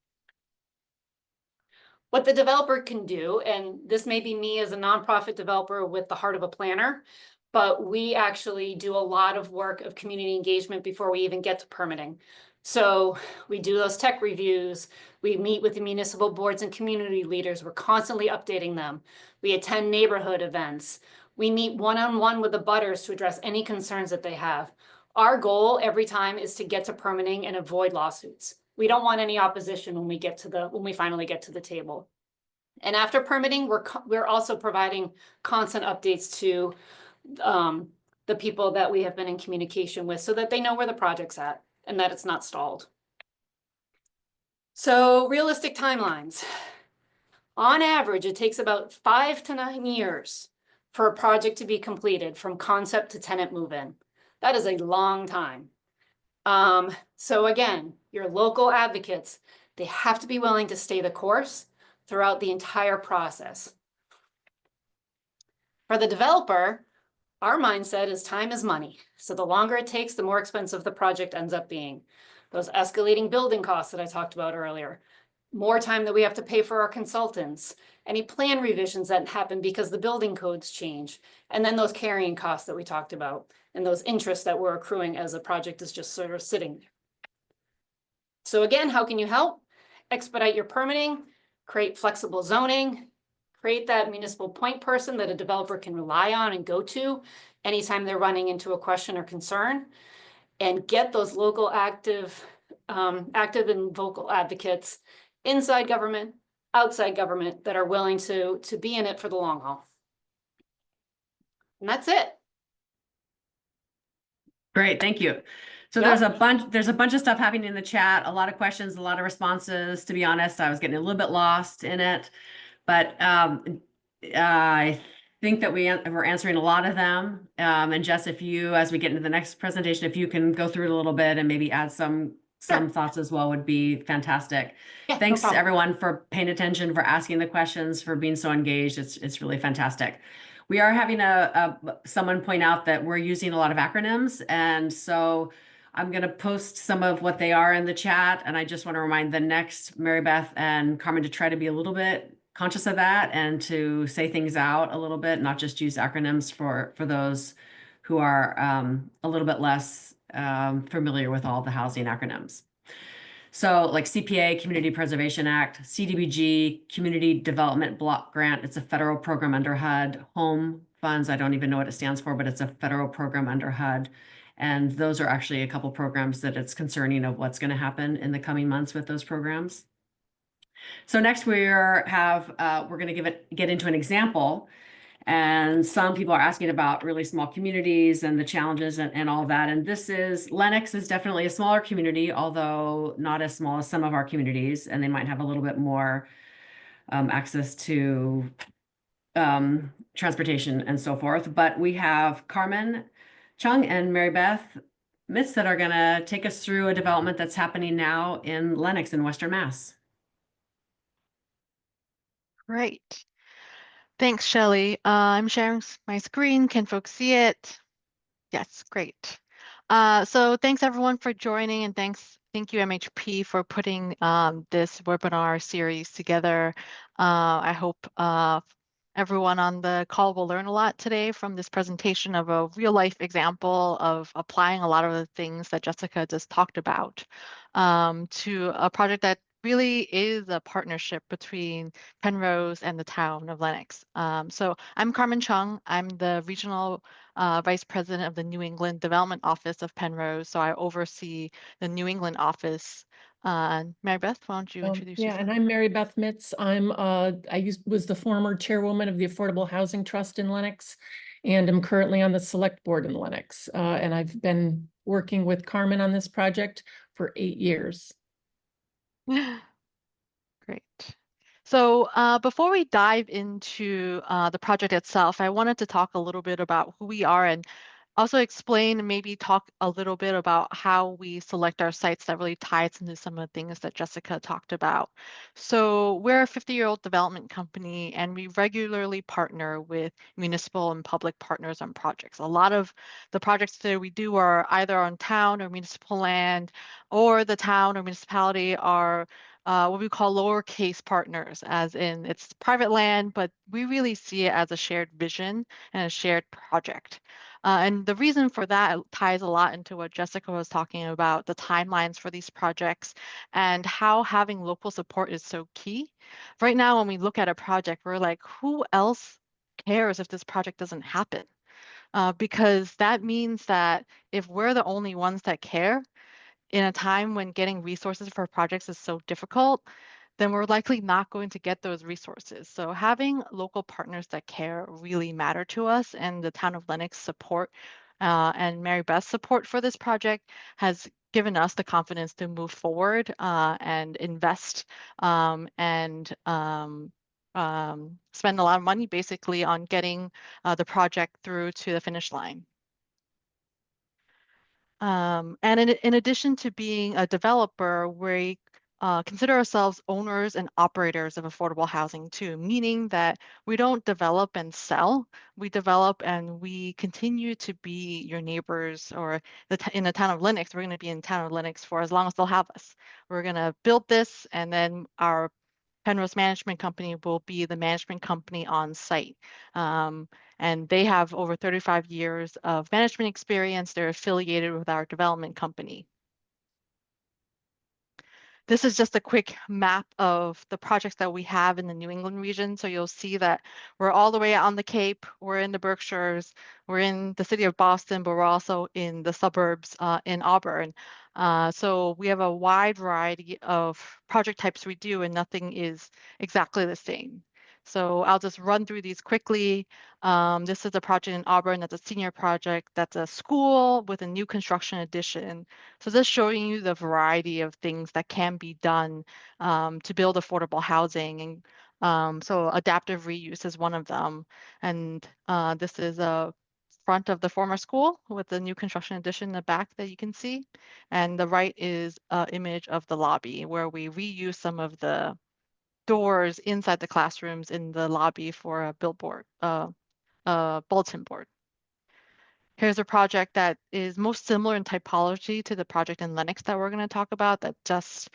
What the developer can do, and this may be me as a nonprofit developer with the heart of a planner, but we actually do a lot of work of community engagement before we even get to permitting. So we do those tech reviews, we meet with the municipal boards and community leaders, we're constantly updating them. We attend neighborhood events. We meet one-on-one with the butters to address any concerns that they have. Our goal every time is to get to permitting and avoid lawsuits. We don't want any opposition when we finally get to the table. And after permitting, we're also providing constant updates to the people that we have been in communication with so that they know where the project's at and that it's not stalled. So realistic timelines. On average, it takes about 5 to 9 years for a project to be completed from concept to tenant move-in. That is a long time. So again, your local advocates, they have to be willing to stay the course throughout the entire process. For the developer, our mindset is time is money. So the longer it takes, the more expensive the project ends up being. Those escalating building costs that I talked about earlier, more time that we have to pay for our consultants, any plan revisions that happen because the building codes change, and then those carrying costs that we talked about, and those interests that we're accruing as a project is just sort of sitting there. So again, how can you help? Expedite your permitting, create flexible zoning, create that municipal point person that a developer can rely on and go to anytime they're running into a question or concern, and get those local active and vocal advocates inside government, outside government that are willing to be in it for the long haul. And that's it. Great, thank you. So Yeah. there's a bunch of stuff happening in the chat, a lot of questions, a lot of responses. To be honest, I was getting a little bit lost in it, but I think that we're answering a lot of them. And Jess, if you, as we get into the next presentation, if you can go through it a little bit and maybe add some thoughts as well, would be fantastic. Yeah, Thanks no problem. everyone for paying attention, for asking the questions, for being so engaged. It's really fantastic. We are having someone point out that we're using a lot of acronyms, and so I'm going to post some of what they are in the chat, and I just want to remind the next Marybeth and Karmen to try to be a little bit conscious of that and to say things out a little bit, not just use acronyms for those who are a little bit less familiar with all the housing acronyms. So like CPA, Community Preservation Act, CDBG, Community Development Block Grant. It's a federal program under HUD. Home Funds, I don't even know what it stands for, but it's a federal program under HUD. And those are actually a couple programs that it's concerning of what's going to happen in the coming months with those programs. So next we're going to get into an example. And some people are asking about really small communities and the challenges and all that. And Lenox is definitely a smaller community, although not as small as some of our communities. And they might have a little bit more access to transportation and so forth. But we have Karmen, Cheung, and Marybeth that are going to take us through a development that's happening now in Lenox in Western Mass. Great. Thanks, Shelley. I'm sharing my screen. Can folks see it? Yes, great. So thanks everyone for joining, and thank you MHP for putting this webinar series together. I hope everyone on the call will learn a lot today from this presentation of a real life example of applying a lot of the things that Jessica just talked about to a project that really is a partnership between Pennrose and the town of Lenox. So I'm Karmen Cheung. I'm the regional Vice President of the New England Development Office of Pennrose. So I oversee the New England office. Marybeth, why don't you introduce Yeah, yourself? and I'm Marybeth Mitz. Was the former chairwoman of the Affordable Housing Trust in Lenox, and I'm currently on the select board in Lenox. And I've been working with Karmen on this project for 8 years. Great. So before we dive into the project itself, I wanted to talk a little bit about who we are and also explain and maybe talk a little bit about how we select our sites that really ties into some of the things that Jessica talked about. So we're a 50-year-old development company, and we regularly partner with municipal and public partners on projects. A lot of the projects that we do are either on town or municipal land, or the town or municipality are what we call lowercase partners, as in it's private land, but we really see it as a shared vision and a shared project. And the reason for that ties a lot into what Jessica was talking about, the timelines for these projects and how having local support is so key. Right now, when we look at a project, we're like, who else cares if this project doesn't happen? Because that means that if we're the only ones that care, in a time when getting resources for projects is so difficult, then we're likely not going to get those resources. So having local partners that care really matter to us, and the town of Lenox support and Marybeth's support for this project has given us the confidence to move forward and invest and spend a lot of money basically on getting the project through to the finish line. And in addition to being a developer, we consider ourselves owners and operators of affordable housing too, meaning that we don't develop and sell, we develop and we continue to be your neighbors, or in the town of Lenox, we're going to be in town of Lenox for as long as they'll have us. We're going to build this, and then our Pennrose Management Company will be the management company on site. And they have over 35 years of management experience. They're affiliated with our development company. This is just a quick map of the projects that we have in the New England region. So you'll see that we're all the way out on the Cape, we're in the Berkshires, we're in the city of Boston, but we're also in the suburbs in Auburn. So we have a wide variety of project types we do, and nothing is exactly the same. So I'll just run through these quickly. This is a project in Auburn that's a senior project. That's a school with a new construction addition. So just showing you the variety of things that can be done to build affordable housing. And so adaptive reuse is one of them. And this is a front of the former school with the new construction addition in the back that you can see. And the right is an image of the lobby where we reuse some of the doors inside the classrooms in the lobby for a billboard, bulletin board. Here's a project that is most similar in typology to the project in Lenox that we're going to talk about that just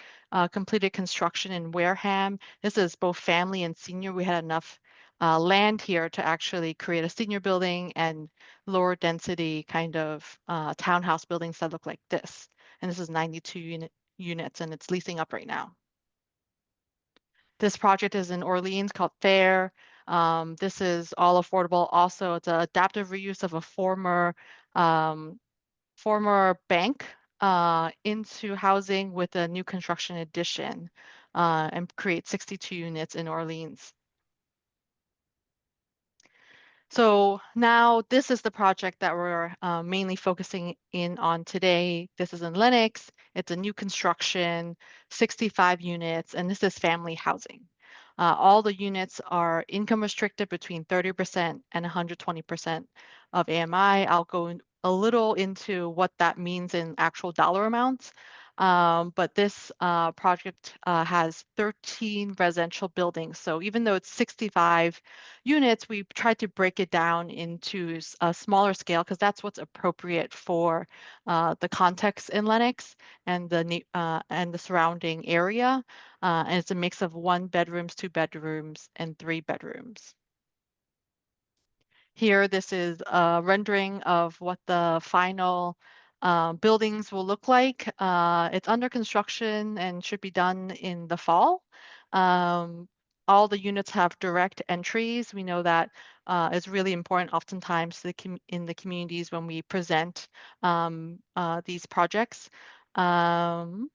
completed construction in Wareham. This is both family and senior. We had enough land here to actually create a senior building and lower density kind of townhouse buildings that look like this. And this is 92 units, and it's leasing up right now. This project is in Orleans called Fair. This is all affordable. Also, it's an adaptive reuse of a former former bank into housing with a new construction addition and create 62 units in Orleans. So now this is the project that we're mainly focusing in on today. This is in Lenox. It's a new construction, 65 units, and this is family housing. All the units are income restricted between 30% and 120% of AMI. I'll go a little into what that means in actual dollar amounts. But this project has 13 residential buildings. So even though it's 65 units, we tried to break it down into a smaller scale because that's what's appropriate for the context in Lenox and the surrounding area. And it's a mix of 1 bedrooms, 2 bedrooms, and 3 bedrooms. Here, this is a rendering of what the final buildings will look like. It's under construction and should be done in the fall. All the units have direct entries. We know that is really important oftentimes in the communities when we present these projects. And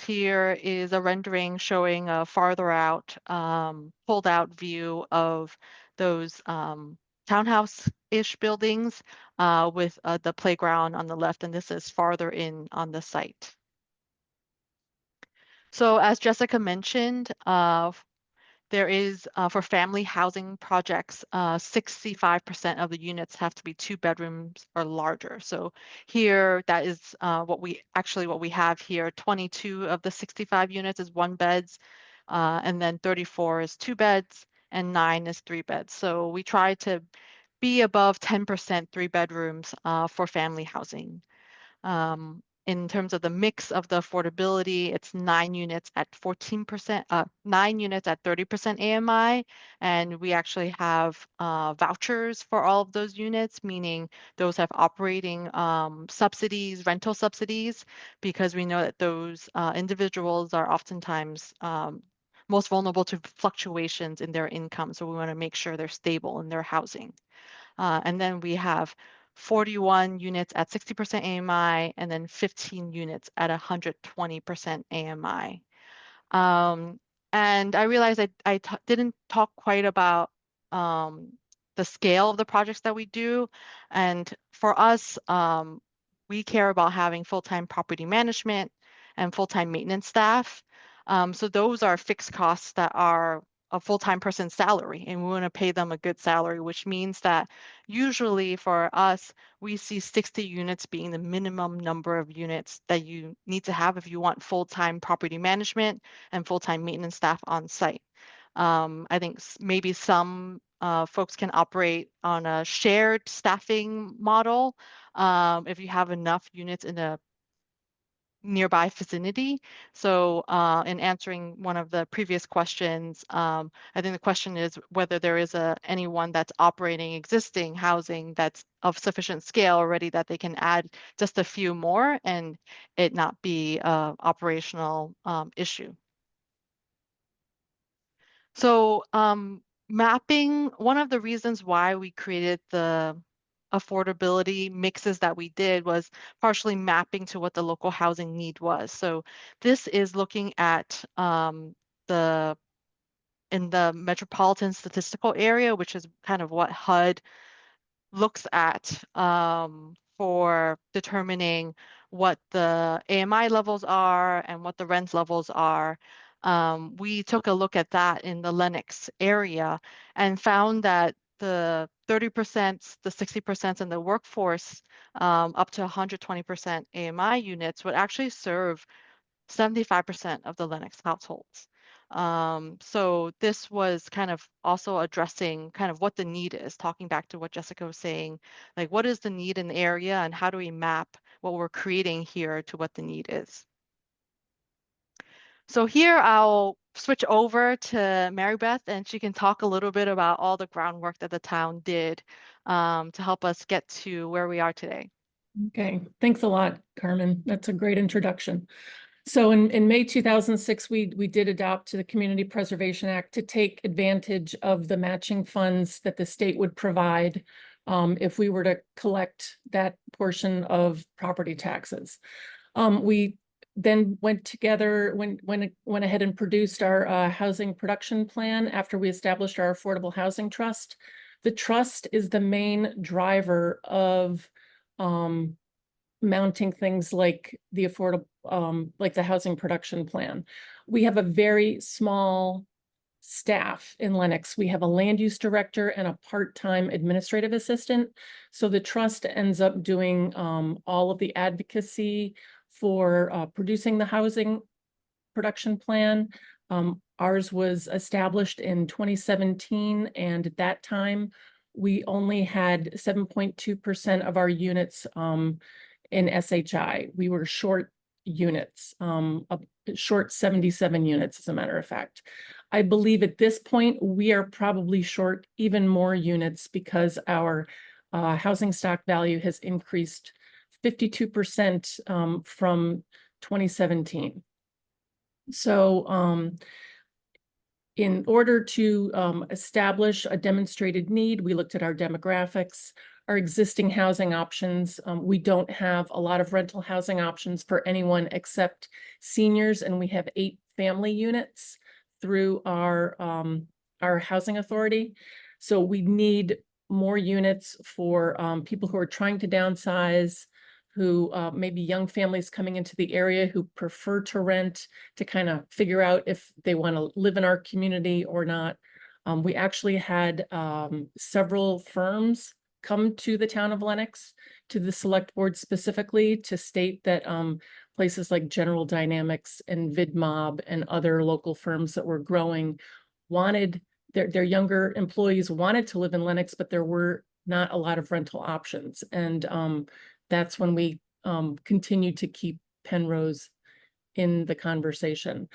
here is a rendering showing a farther out, pulled out view of those townhouse-ish buildings with the playground on the left, and this is farther in on the site. So as Jessica mentioned, there is, for family housing projects, 65% of the units have to be 2 bedrooms or larger. So here, that is what we have here. 22 of the 65 units is 1 beds, and then 34 is 2 beds, and 9 is 3 beds. So we try to be above 10% 3 bedrooms for family housing. In terms of the mix of the affordability, it's 9 units at 14%, 9 units at 30% AMI, and we actually have vouchers for all of those units, meaning those have operating subsidies, rental subsidies, because we know that those individuals are oftentimes most vulnerable to fluctuations in their income. So we want to make sure they're stable in their housing. And then we have 41 units at 60% AMI, and then 15 units at 120% AMI. And I realized I didn't talk quite about the scale of the projects that we do. And for us, we care about having full-time property management and full-time maintenance staff. So those are fixed costs that are a full-time person's salary, and we want to pay them a good salary, which means that usually for us, we see 60 units being the minimum number of units that you need to have if you want full-time property management and full-time maintenance staff on site. I think maybe some folks can operate on a shared staffing model if you have enough units in a nearby vicinity. So in answering one of the previous questions, I think the question is whether there is anyone that's operating existing housing that's of sufficient scale already that they can add just a few more and it not be an operational issue. So mapping, one of the reasons why we created the affordability mixes that we did was partially mapping to what the local housing need was. So this is looking at in the metropolitan statistical area, which is kind of what HUD looks at for determining what the AMI levels are and what the rent levels are. We took a look at that in the Lenox area and found that the 30%, the 60%, and the workforce up to 120% AMI units would actually serve 75% of the Lenox households. So this was kind of also addressing kind of what the need is, talking back to what Jessica was saying, like what is the need in the area and how do we map what we're creating here to what the need is. So here I'll switch over to Marybeth and she can talk a little bit about all the groundwork that the town did to help us get to where we are today. Okay, thanks a lot, Karmen. That's a great introduction. So in May 2006, we did adopt the Community Preservation Act to take advantage of the matching funds that the state would provide if we were to collect that portion of property taxes. We then went ahead and produced our housing production plan after we established our Affordable Housing Trust. The trust is the main driver of mounting things like the like the housing production plan. We have a very small staff in Lenox. We have a land use director and a part-time administrative assistant. So the trust ends up doing all of the advocacy for producing the housing production plan. Ours was established in 2017, and at that time, we only had 7.2% of our units in SHI. We were short units, short 77 units, as a matter of fact. I believe at this point, we are probably short even more units because our housing stock value has increased 52% from 2017. So in order to establish a demonstrated need, we looked at our demographics, our existing housing options. We don't have a lot of rental housing options for anyone except seniors, and we have 8 family units through our housing authority. So we need more units for people who are trying to downsize, who maybe young families coming into the area who prefer to rent, to kind of figure out if they want to live in our community or not. We actually had several firms come to the town of Lenox, to the select board specifically, to state that places like General Dynamics and VidMob and other local firms that were growing wanted their younger employees wanted to live in Lenox, but there were not a lot of rental options. And that's when we continued to keep Pennrose in the conversation.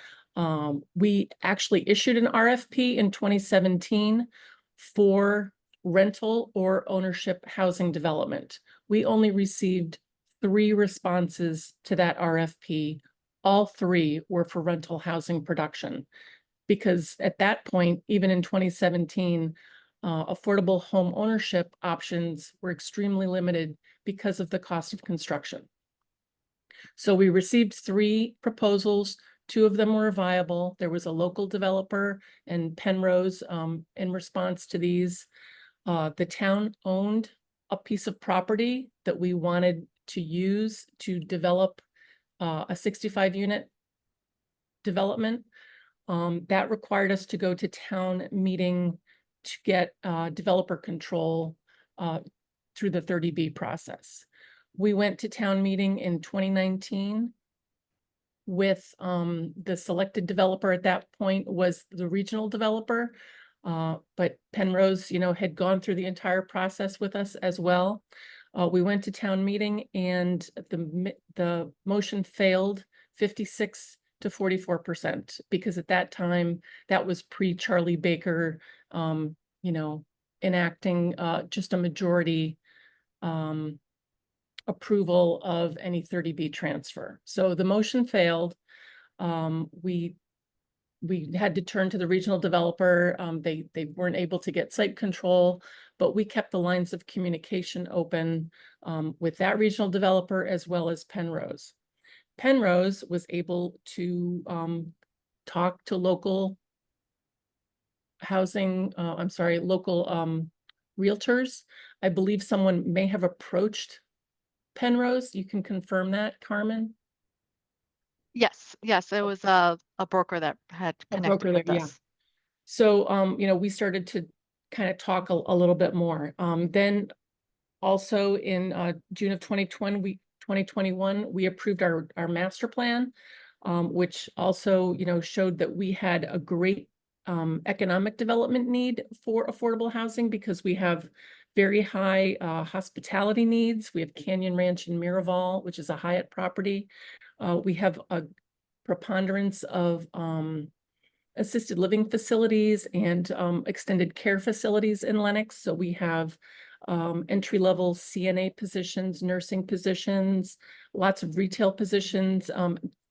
We actually issued an RFP in 2017 for rental or ownership housing development. We only received 3 responses to that RFP. All 3 were for rental housing production, because at that point, even in 2017, affordable home ownership options were extremely limited because of the cost of construction. So we received 3 proposals. 2 of them were viable. There was a local developer and Pennrose in response to these. The town owned a piece of property that we wanted to use to develop a 65-unit development. That required us to go to town meeting to get developer control through the 30B process. We went to town meeting in 2019 with the selected developer at that point was the regional developer, but Pennrose, had gone through the entire process with us as well. We went to town meeting and the motion failed 56 to 44%, because at that time, that was pre-Charlie Baker, enacting just a majority approval of any 30B transfer. So the motion failed. We had to turn to the regional developer. They weren't able to get site control, but we kept the lines of communication open with that regional developer as well as Pennrose. Pennrose was able to talk to local realtors. I believe someone may have approached Pennrose. You can confirm that, Karmen? Yes, it was a broker that had connected with us. So, we started to kind of talk a little bit more. Then also in June of 2021, we approved our master plan, which also, showed that we had a great economic development need for affordable housing, because we have very high hospitality needs. We have Canyon Ranch in Miraval, which is a Hyatt property. We have a preponderance of assisted living facilities and extended care facilities in Lenox. So we have entry-level CNA positions, nursing positions, lots of retail positions.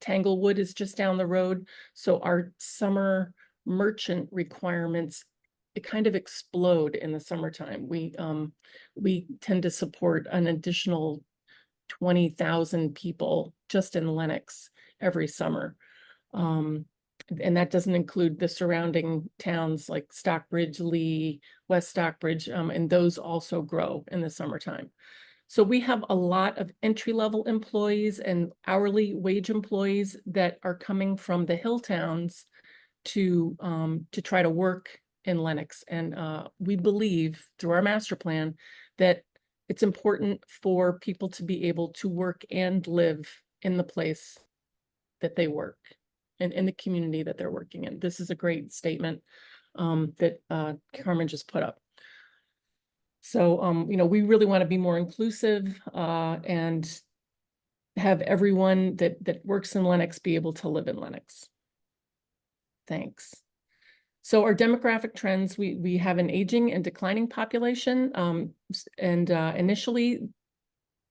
Tanglewood is just down the road. So our summer merchant requirements kind of explode in the summertime. We tend to support an additional 20,000 people just in Lenox every summer. And that doesn't include the surrounding towns like Stockbridge, Lee, West Stockbridge, and those also grow in the summertime. So we have a lot of entry-level employees and hourly wage employees that are coming from the hill towns to try to work in Lenox. And we believe through our master plan that it's important for people to be able to work and live in the place that they work and in the community that they're working in. This is a great statement that Karmen just put up. So, you know, we really want to be more inclusive and have everyone that works in Lenox be able to live in Lenox. Thanks. So our demographic trends, we have an aging and declining population. Initially,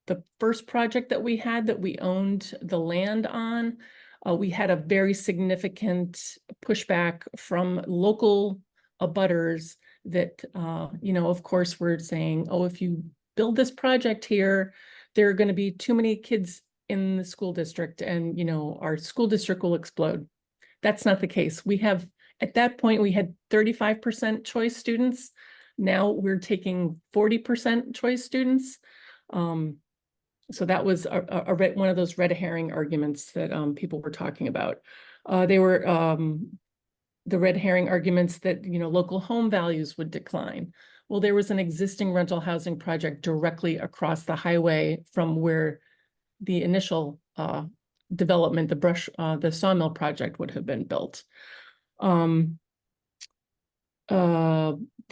the first project that we had that we owned the land on, we had a very significant pushback from local abutters that, you know, of course, we're saying, oh, if you build this project here, there are going to be too many kids in the school district and, you know, our school district will explode. That's not the case. We have, at that point, we had 35% choice students. Now we're taking 40% choice students. So that was one of those red herring arguments that people were talking about. They were the red herring arguments that, you know, local home values would decline. Well, there was an existing rental housing project directly across the highway from where the initial development, the sawmill project would have been built. There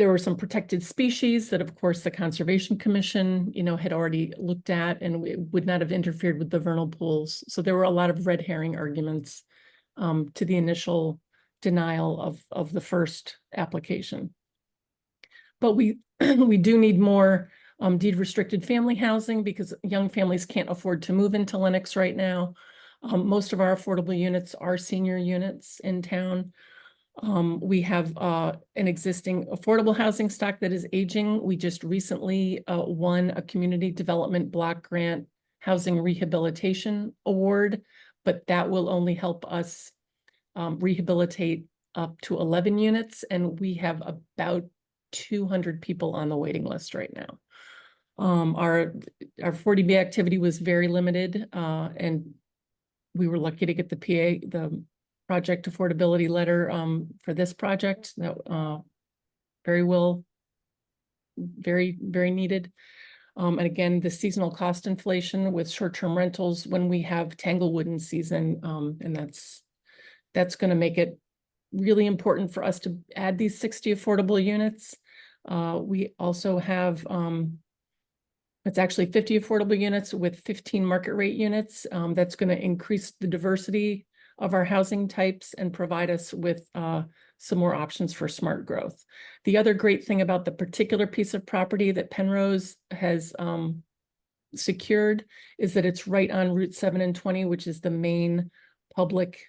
were some protected species that, of course, the Conservation Commission, you know, had already looked at and would not have interfered with the vernal pools. So there were a lot of red herring arguments to the initial denial of the first application. But we we do need more deed restricted family housing because young families can't afford to move into Lenox right now. Most of our affordable units are senior units in town. We have an existing affordable housing stock that is aging. We just recently won a community development block grant housing rehabilitation award, but that will only help us rehabilitate up to 11 units, and we have about 200 people on the waiting list right now. Our 40B activity was very limited, and we were lucky to get the project affordability letter for this project. That very needed. And again, the seasonal cost inflation with short-term rentals when we have Tanglewood in season, and that's going to make it really important for us to add these 60 affordable units. We also have it's actually 50 affordable units with 15 market rate units. That's going to increase the diversity of our housing types and provide us with some more options for smart growth. The other great thing about the particular piece of property that Pennrose has secured is that it's right on Route 7 and 20, which is the main public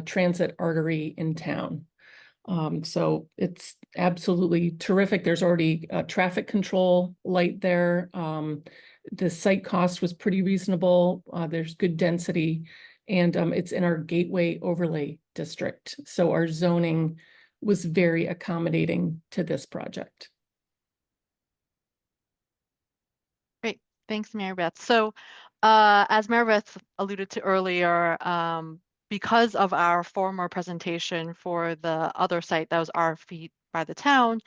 transit artery in town. So it's absolutely terrific. There's already a traffic control light there. The site cost was pretty reasonable. There's good density, and it's in our gateway overlay district. So our zoning was very accommodating to this project. Great, thanks, Marybeth. So as Marybeth alluded to earlier, because of our former presentation for the other site that was RFP'd by the town,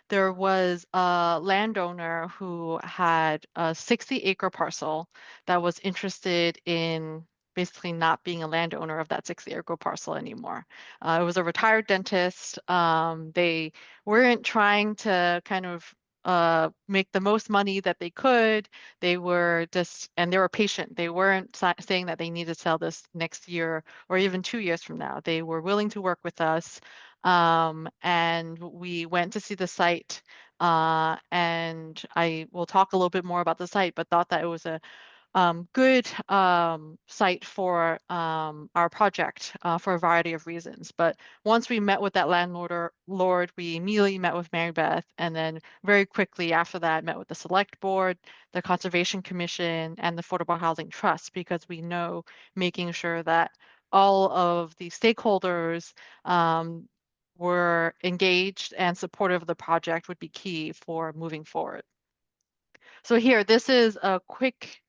there was a landowner who had a 60-acre parcel that was interested in basically not being a landowner of that 60-acre parcel anymore. It was a retired dentist. They weren't trying to kind of make the most money that they could. They were just, and they were patient. They weren't saying that they need to sell this next year or even 2 years from now. They were willing to work with us. And we went to see the site, and I will talk a little bit more about the site, but thought that it was a good site for our project for a variety of reasons. But once we met with that landlord, we immediately met with Marybeth, and then very quickly after that met with the select board, the Conservation Commission, and the Affordable Housing Trust, because we know making sure that all of the stakeholders were engaged and supportive of the project would be key for moving forward. So here, this is a quick,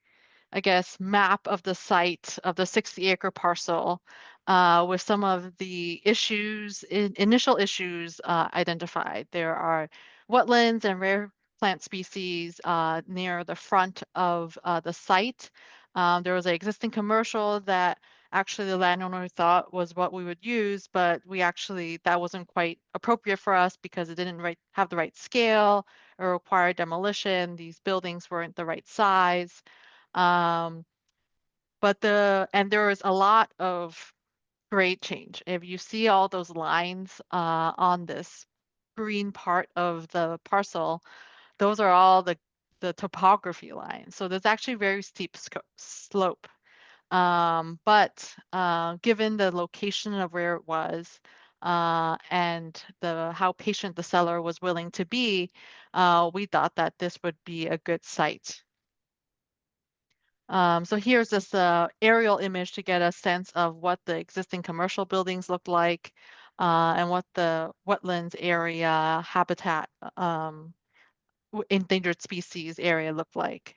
I guess, map of the site of the 60-acre parcel with some of the issues, initial issues identified. There are wetlands and rare plant species near the front of the site. There was an existing commercial that actually the landowner thought was what we would use, but that wasn't quite appropriate for us because it didn't have the right scale or required demolition. These buildings weren't the right size. And there was a lot of grade change. If you see all those lines on this green part of the parcel, those are all the topography lines. So there's actually very steep slope. But given the location of where it was and how patient the seller was willing to be, we thought that this would be a good site. So here's this aerial image to get a sense of what the existing commercial buildings look like and what the wetlands area, habitat, endangered species area look like.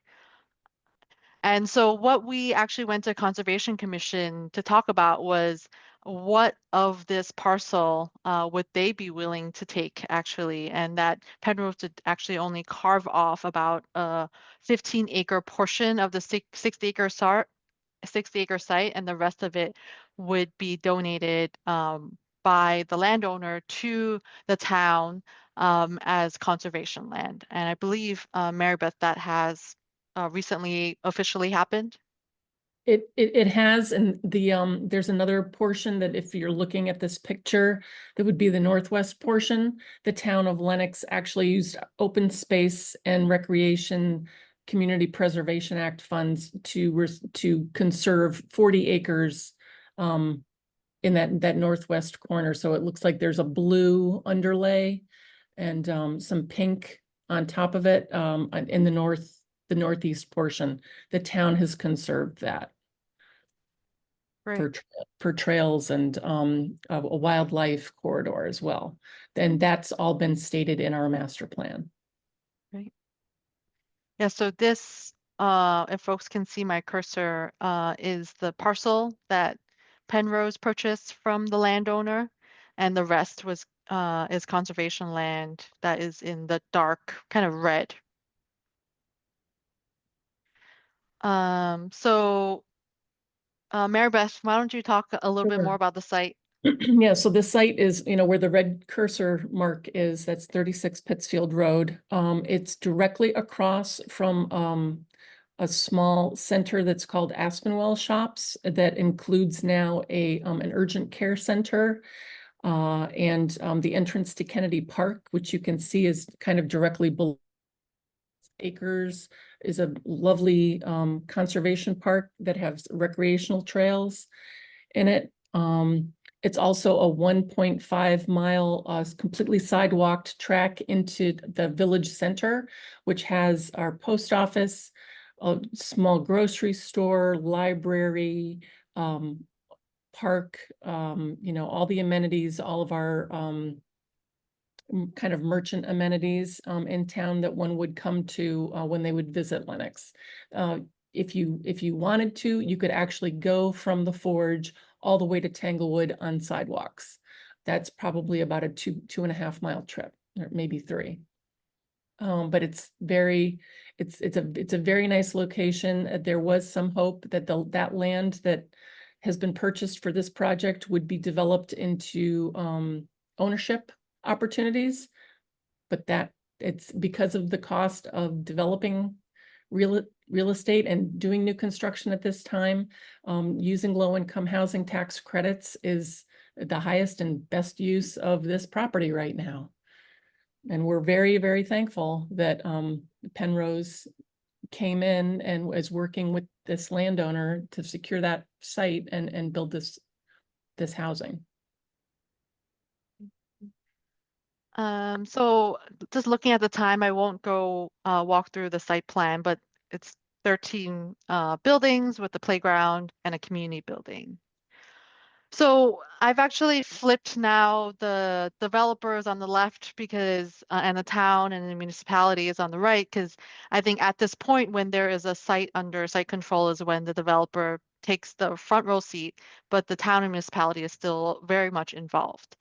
And so what we actually went to Conservation Commission to talk about was what of this parcel would they be willing to take actually, and that Pennrose did actually only carve off about a 15-acre portion of the 60-acre site, and the rest of it would be donated by the landowner to the town as conservation land. And I believe, Marybeth, that has recently officially happened. It has, and there's another portion that if you're looking at this picture, that would be the northwest portion. The town of Lenox actually used Open Space and Recreation Community Preservation Act funds to conserve 40 acres in that northwest corner. So it looks like there's a blue underlay and some pink on top of it in the northeast portion. The town has conserved that for trails and a wildlife corridor as well. And that's all been stated in our master plan. Right. Yeah, so this, if folks can see my cursor, is the parcel that Pennrose purchased from the landowner, and the rest is conservation land that is in the dark kind of red. So Marybeth, why don't you talk a little bit more about the site? Yeah, so the site is, where the red cursor mark is, that's 36 Pittsfield Road. It's directly across from a small center that's called Aspenwell Shops that includes now an urgent care center and the entrance to Kennedy Park, which you can see is kind of directly below. Acres is a lovely conservation park that has recreational trails in it. It's also a 1.5 mile completely sidewalked track into the village center, which has our post office, a small grocery store, library, park, all the amenities, all of our kind of merchant amenities in town that one would come to when they would visit Lenox. If you wanted to, you could actually go from the Forge all the way to Tanglewood on sidewalks. That's probably about a 2.5 mile trip, or maybe 3. But it's a very nice location. There was some hope that that land that has been purchased for this project would be developed into ownership opportunities, but it's because of the cost of developing real estate and doing new construction at this time. Using low-income housing tax credits is the highest and best use of this property right now. And we're very, very thankful that Pennrose came in and is working with this landowner to secure that site and build this housing. So just looking at the time, I won't go walk through the site plan, but it's 13 buildings with a playground and a community building. So I've actually flipped now the developers on the left because, and the town and the municipality is on the right, because I think at this point when there is a site under site control is when the developer takes the front row seat, but the town and municipality is still very much involved.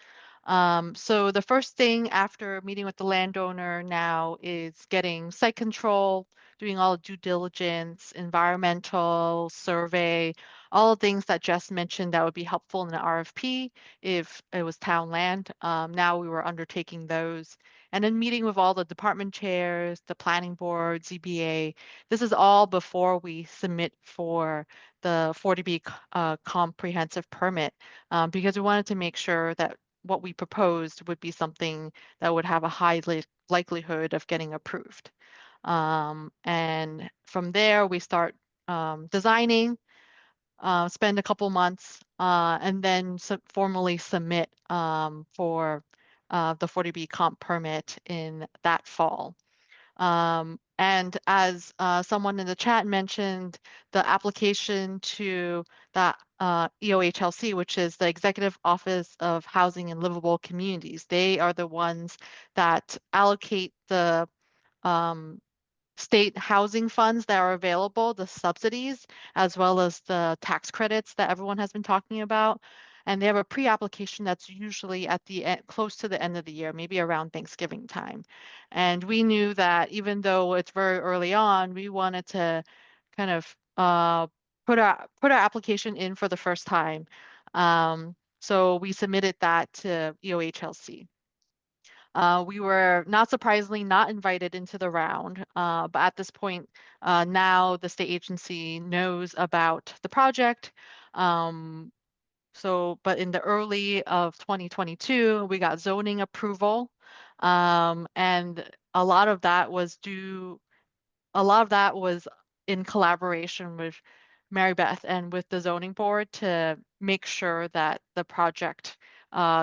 So the first thing after meeting with the landowner now is getting site control, doing all due diligence, environmental survey, all the things that Jess mentioned that would be helpful in the RFP if it was town land. Now we were undertaking those. And then meeting with all the department chairs, the planning board, ZBA. This is all before we submit for the 40B comprehensive permit, because we wanted to make sure that what we proposed would be something that would have a high likelihood of getting approved. And from there, we start designing, spend a couple months, and then formally submit for the 40B comp permit in that fall. And as someone in the chat mentioned, the application to the EOHLC, which is the Executive Office of Housing and Livable Communities, they are the ones that allocate the state housing funds that are available, the subsidies, as well as the tax credits that everyone has been talking about. And they have a pre-application that's usually at the end, close to the end of the year, maybe around Thanksgiving time. And we knew that even though it's very early on, we wanted to kind of put our application in for the first time. So we submitted that to EOHLC. We were not surprisingly not invited into the round, but at this point, now the state agency knows about the project. But in the early of 2022, we got zoning approval, and a lot of that was in collaboration with Marybeth and with the zoning board to make sure that the project,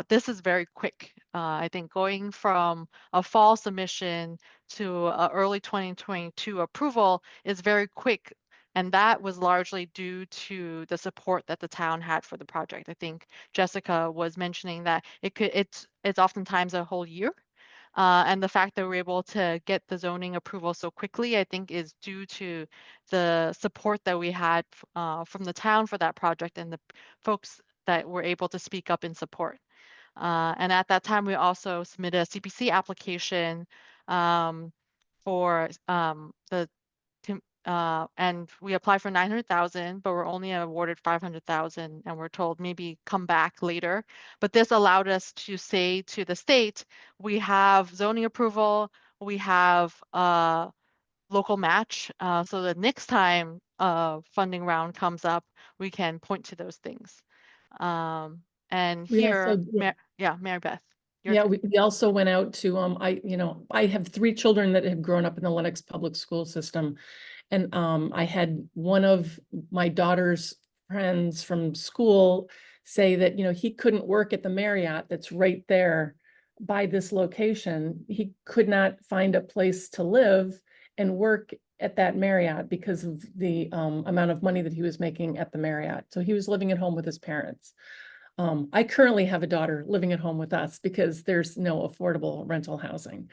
this is very quick. I think going from a fall submission to early 2022 approval is very quick. And that was largely due to the support that the town had for the project. I think Jessica was mentioning that it's oftentimes a whole year. And the fact that we're able to get the zoning approval so quickly, I think, is due to the support that we had from the town for that project and the folks that were able to speak up in support. And at that time, we also submitted a CPC application for and we applied for 900,000, but we're only awarded 500,000, and we're told maybe come back later. But this allowed us to say to the state, we have zoning approval, we have local match, so the next time funding round comes up, we can point to those things. And We here, also, Marybeth. Yeah, we also went out to, I have 3 children that have grown up in the Lenox public school system. And I had one of my daughter's friends from school say that, he couldn't work at the Marriott that's right there by this location. He could not find a place to live and work at that Marriott because of the amount of money that he was making at the Marriott. So he was living at home with his parents. I currently have a daughter living at home with us because there's no affordable rental housing.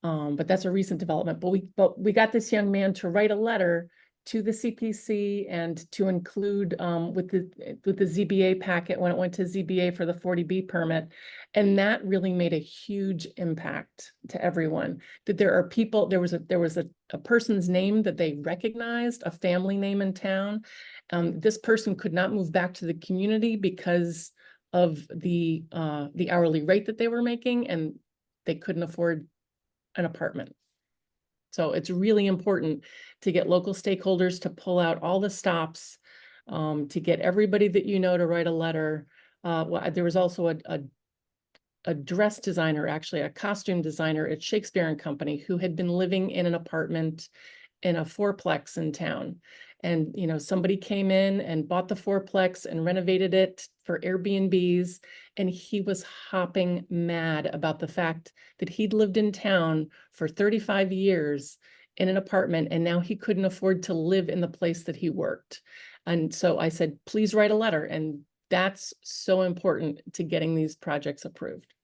But that's a recent development. But we got this young man to write a letter to the CPC and to include with the ZBA packet when it went to ZBA for the 40B permit. And that really made a huge impact to everyone. That there are people, there was a person's name that they recognized, a family name in town. This person could not move back to the community because of the hourly rate that they were making, and they couldn't afford an apartment. So it's really important to get local stakeholders to pull out all the stops, to get everybody that to write a letter. There was also a dress designer, actually a costume designer at Shakespeare and Company, who had been living in an apartment in a fourplex in town. And, somebody came in and bought the fourplex and renovated it for Airbnbs. And he was hopping mad about the fact that he'd lived in town for 35 years in an apartment, and now he couldn't afford to live in the place that he worked. And so I said, please write a letter. And that's so important to getting these projects approved.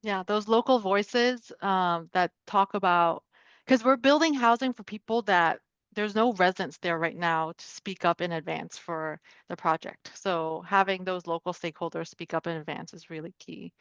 Yeah, those local voices that talk about, because we're building housing for people that there's no residents there right now to speak up in advance for the project. So having those local stakeholders speak up in advance is really key.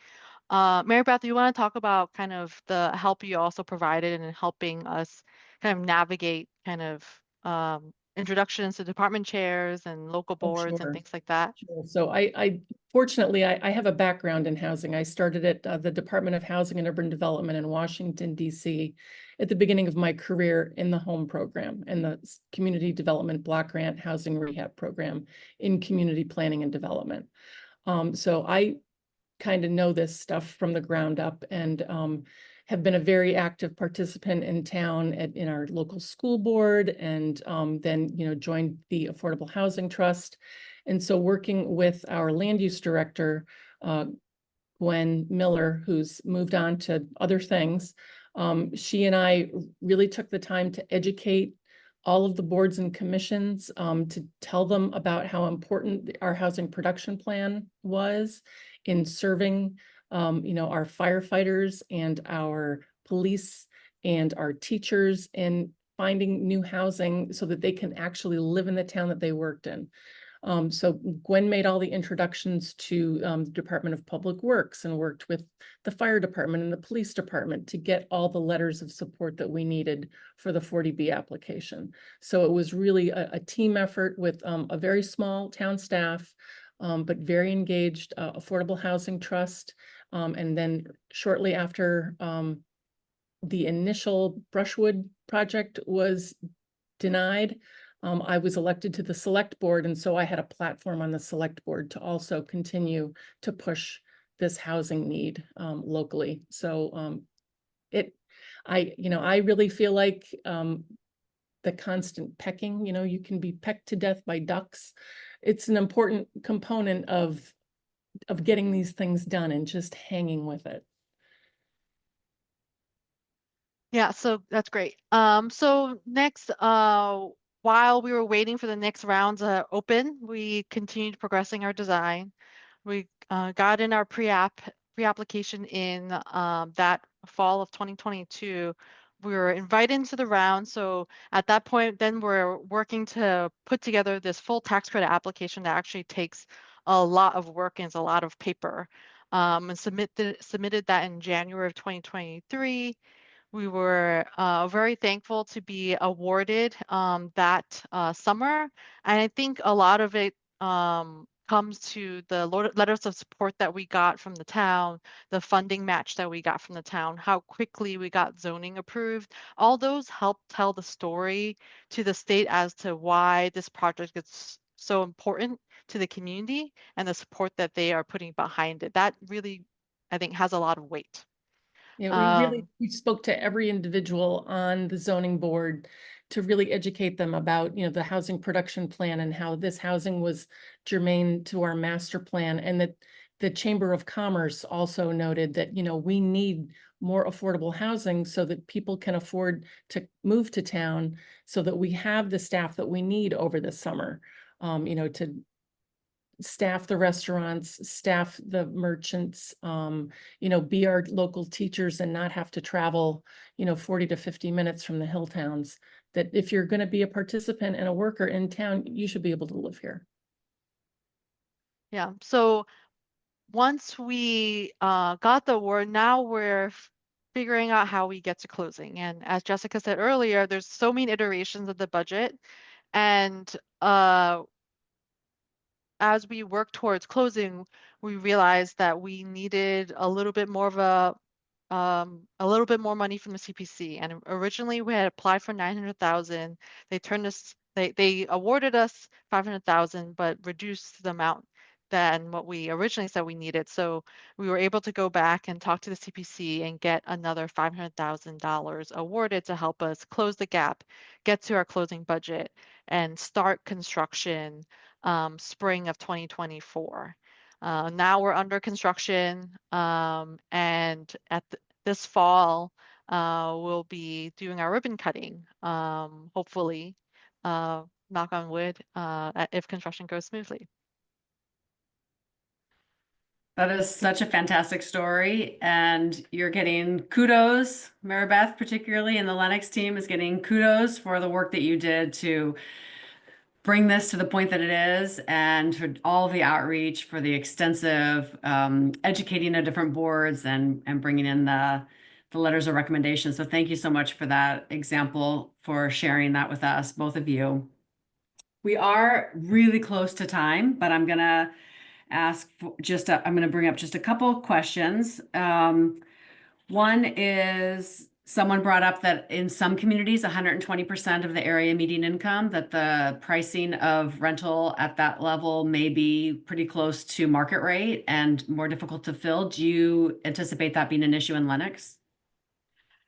Marybeth, you want to talk about kind of the help you also provided in helping us kind of navigate kind of introductions to department chairs and local Oh, boards and sure. things like that? Sure. So I fortunately, I have a background in housing. I started at the Department of Housing and Urban Development in Washington, D.C. at the beginning of my career in the home program and the community development block grant housing rehab program in community planning and development. So I kind of know this stuff from the ground up, and have been a very active participant in town in our local school board, and then joined the Affordable Housing Trust. And so working with our land use director, Gwen Miller, who's moved on to other things, she and I really took the time to educate all of the boards and commissions, to tell them about how important our housing production plan was in serving, our firefighters and our police and our teachers, and finding new housing so that they can actually live in the town that they worked in. So Gwen made all the introductions to the Department of Public Works and worked with the fire department and the police department to get all the letters of support that we needed for the 40B application. So it was really a team effort with a very small town staff, but very engaged Affordable Housing Trust. And then shortly after the initial Brushwood project was denied, I was elected to the select board, and so I had a platform on the select board to also continue to push this housing need locally. So I really feel like the constant pecking, you can be pecked to death by ducks. It's an important component of getting these things done and just hanging with it. Yeah, so that's great. So next, while we were waiting for the next round to open, we continued progressing our design. We got in our pre-application in that fall of 2022. We were invited into the round. So at that point, then we're working to put together this full tax credit application that actually takes a lot of work and is a lot of paper. And submitted that in January of 2023. We were very thankful to be awarded that summer. And I think a lot of it comes to the letters of support that we got from the town, the funding match that we got from the town, how quickly we got zoning approved. All those help tell the story to the state as to why this project is so important to the community and the support that they are putting behind it. That really, I think, has a lot of weight. Yeah, we spoke to every individual on the zoning board to really educate them about, the housing production plan and how this housing was germane to our master plan, and that the Chamber of Commerce also noted that, we need more affordable housing so that people can afford to move to town, so that we have the staff that we need over the summer, to staff the restaurants, staff the merchants, be our local teachers and not have to travel, 40 to 50 minutes from the hill towns. That if you're going to be a participant and a worker in town, you should be able to live here. Yeah. So once we got the award, now we're figuring out how we get to closing. And as Jessica said earlier, there's so many iterations of the budget. And as we work towards closing, we realized that we needed a little bit more of a little bit more money from the CPC. And originally we had applied for 900,000. They awarded us 500,000, but reduced the amount than what we originally said we needed. So we were able to go back and talk to the CPC and get another $500,000 awarded to help us close the gap, get to our closing budget, and start construction spring of 2024. Now we're under construction, and this fall, we'll be doing our ribbon cutting, hopefully, knock on wood, if construction goes smoothly. That is such a fantastic story, and you're getting kudos. Marybeth, particularly, and the Lenox team is getting kudos for the work that you did to bring this to the point that it is, and for all the outreach, for the extensive educating of different boards and bringing in the letters of recommendation. So thank you so much for that example, for sharing that with us, both of you. We are really close to time, but I'm gonna ask for I'm going to bring up just a couple questions. One is, someone brought up that in some communities, 120% of the area median income, that the pricing of rental at that level may be pretty close to market rate and more difficult to fill. Do you anticipate that being an issue in Lenox?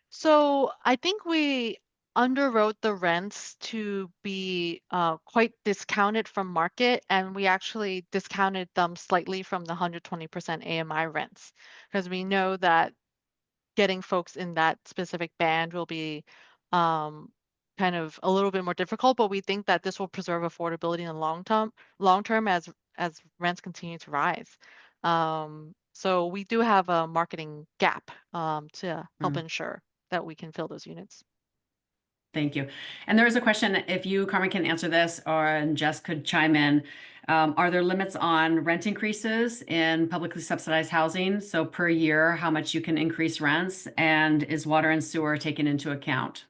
So I think we underwrote the rents to be quite discounted from market, and we actually discounted them slightly from the 120% AMI rents, because we know that getting folks in that specific band will be kind of a little bit more difficult, but we think that this will preserve affordability in the long term as rents continue to rise. So we do have a marketing gap to help ensure that we can fill those units. Thank you. And there is a question, if you, Karmen, can answer this, and Jess could chime in. Are there limits on rent increases in publicly subsidized housing? So per year, how much you can increase rents, and is water and sewer taken into account?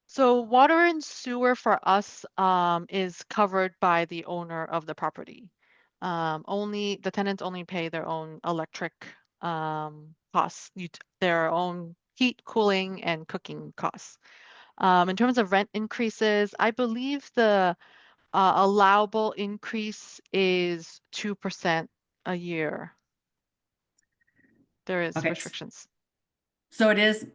So water and sewer for us is covered by the owner of the property. Only the tenants only pay their own electric costs, their own heat, cooling, and cooking costs. In terms of rent increases, I believe the allowable increase is 2% a year. There is Okay. restrictions. So it is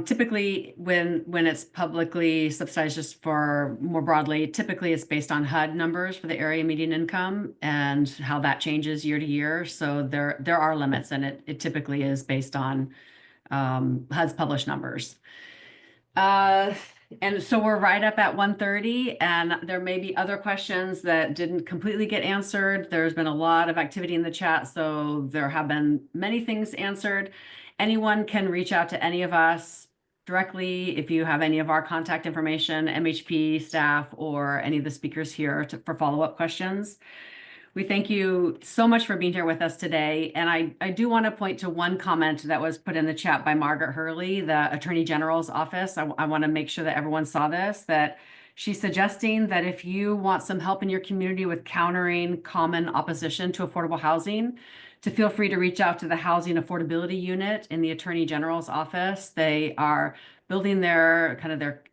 typically when it's publicly subsidized, just for more broadly, typically it's based on HUD numbers for the area median income and how that changes year to year. So there are limits, and it typically is based on HUD's published numbers. And so we're right up at 1:30, and there may be other questions that didn't completely get answered. There's been a lot of activity in the chat, so there have been many things answered. Anyone can reach out to any of us directly if you have any of our contact information, MHP staff, or any of the speakers here for follow-up questions. We thank you so much for being here with us today. And I do want to point to one comment that was put in the chat by Margaret Hurley, the Attorney General's office. I want to make sure that everyone saw this, that she's suggesting that if you want some help in your community with countering common opposition to affordable housing, to feel free to reach out to the Housing Affordability Unit in the Attorney General's office. They are building their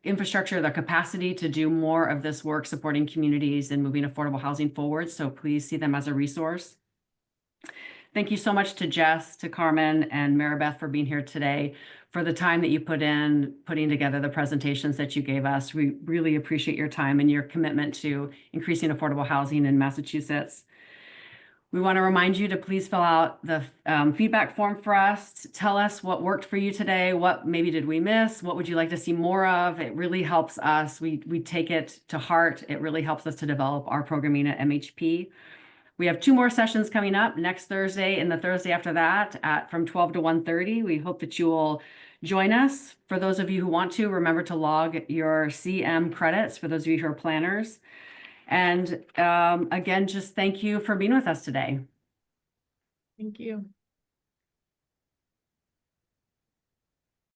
infrastructure, their capacity to do more of this work, supporting communities and moving affordable housing forward. So please see them as a resource. Thank you so much to Jess, to Karmen, and Marybeth for being here today, for the time that you put in putting together the presentations that you gave us. We really appreciate your time and your commitment to increasing affordable housing in Massachusetts. We want to remind you to please fill out the feedback form for us. Tell us what worked for you today. What maybe did we miss? What would you like to see more of? It really helps us. We take it to heart. It really helps us to develop our programming at MHP. We have 2 more sessions coming up next Thursday and the Thursday after that from 12 to 1:30. We hope that you will join us. For those of you who want to, remember to log your CM credits for those of you who are planners. And again, just thank you for being with us today. Thank you.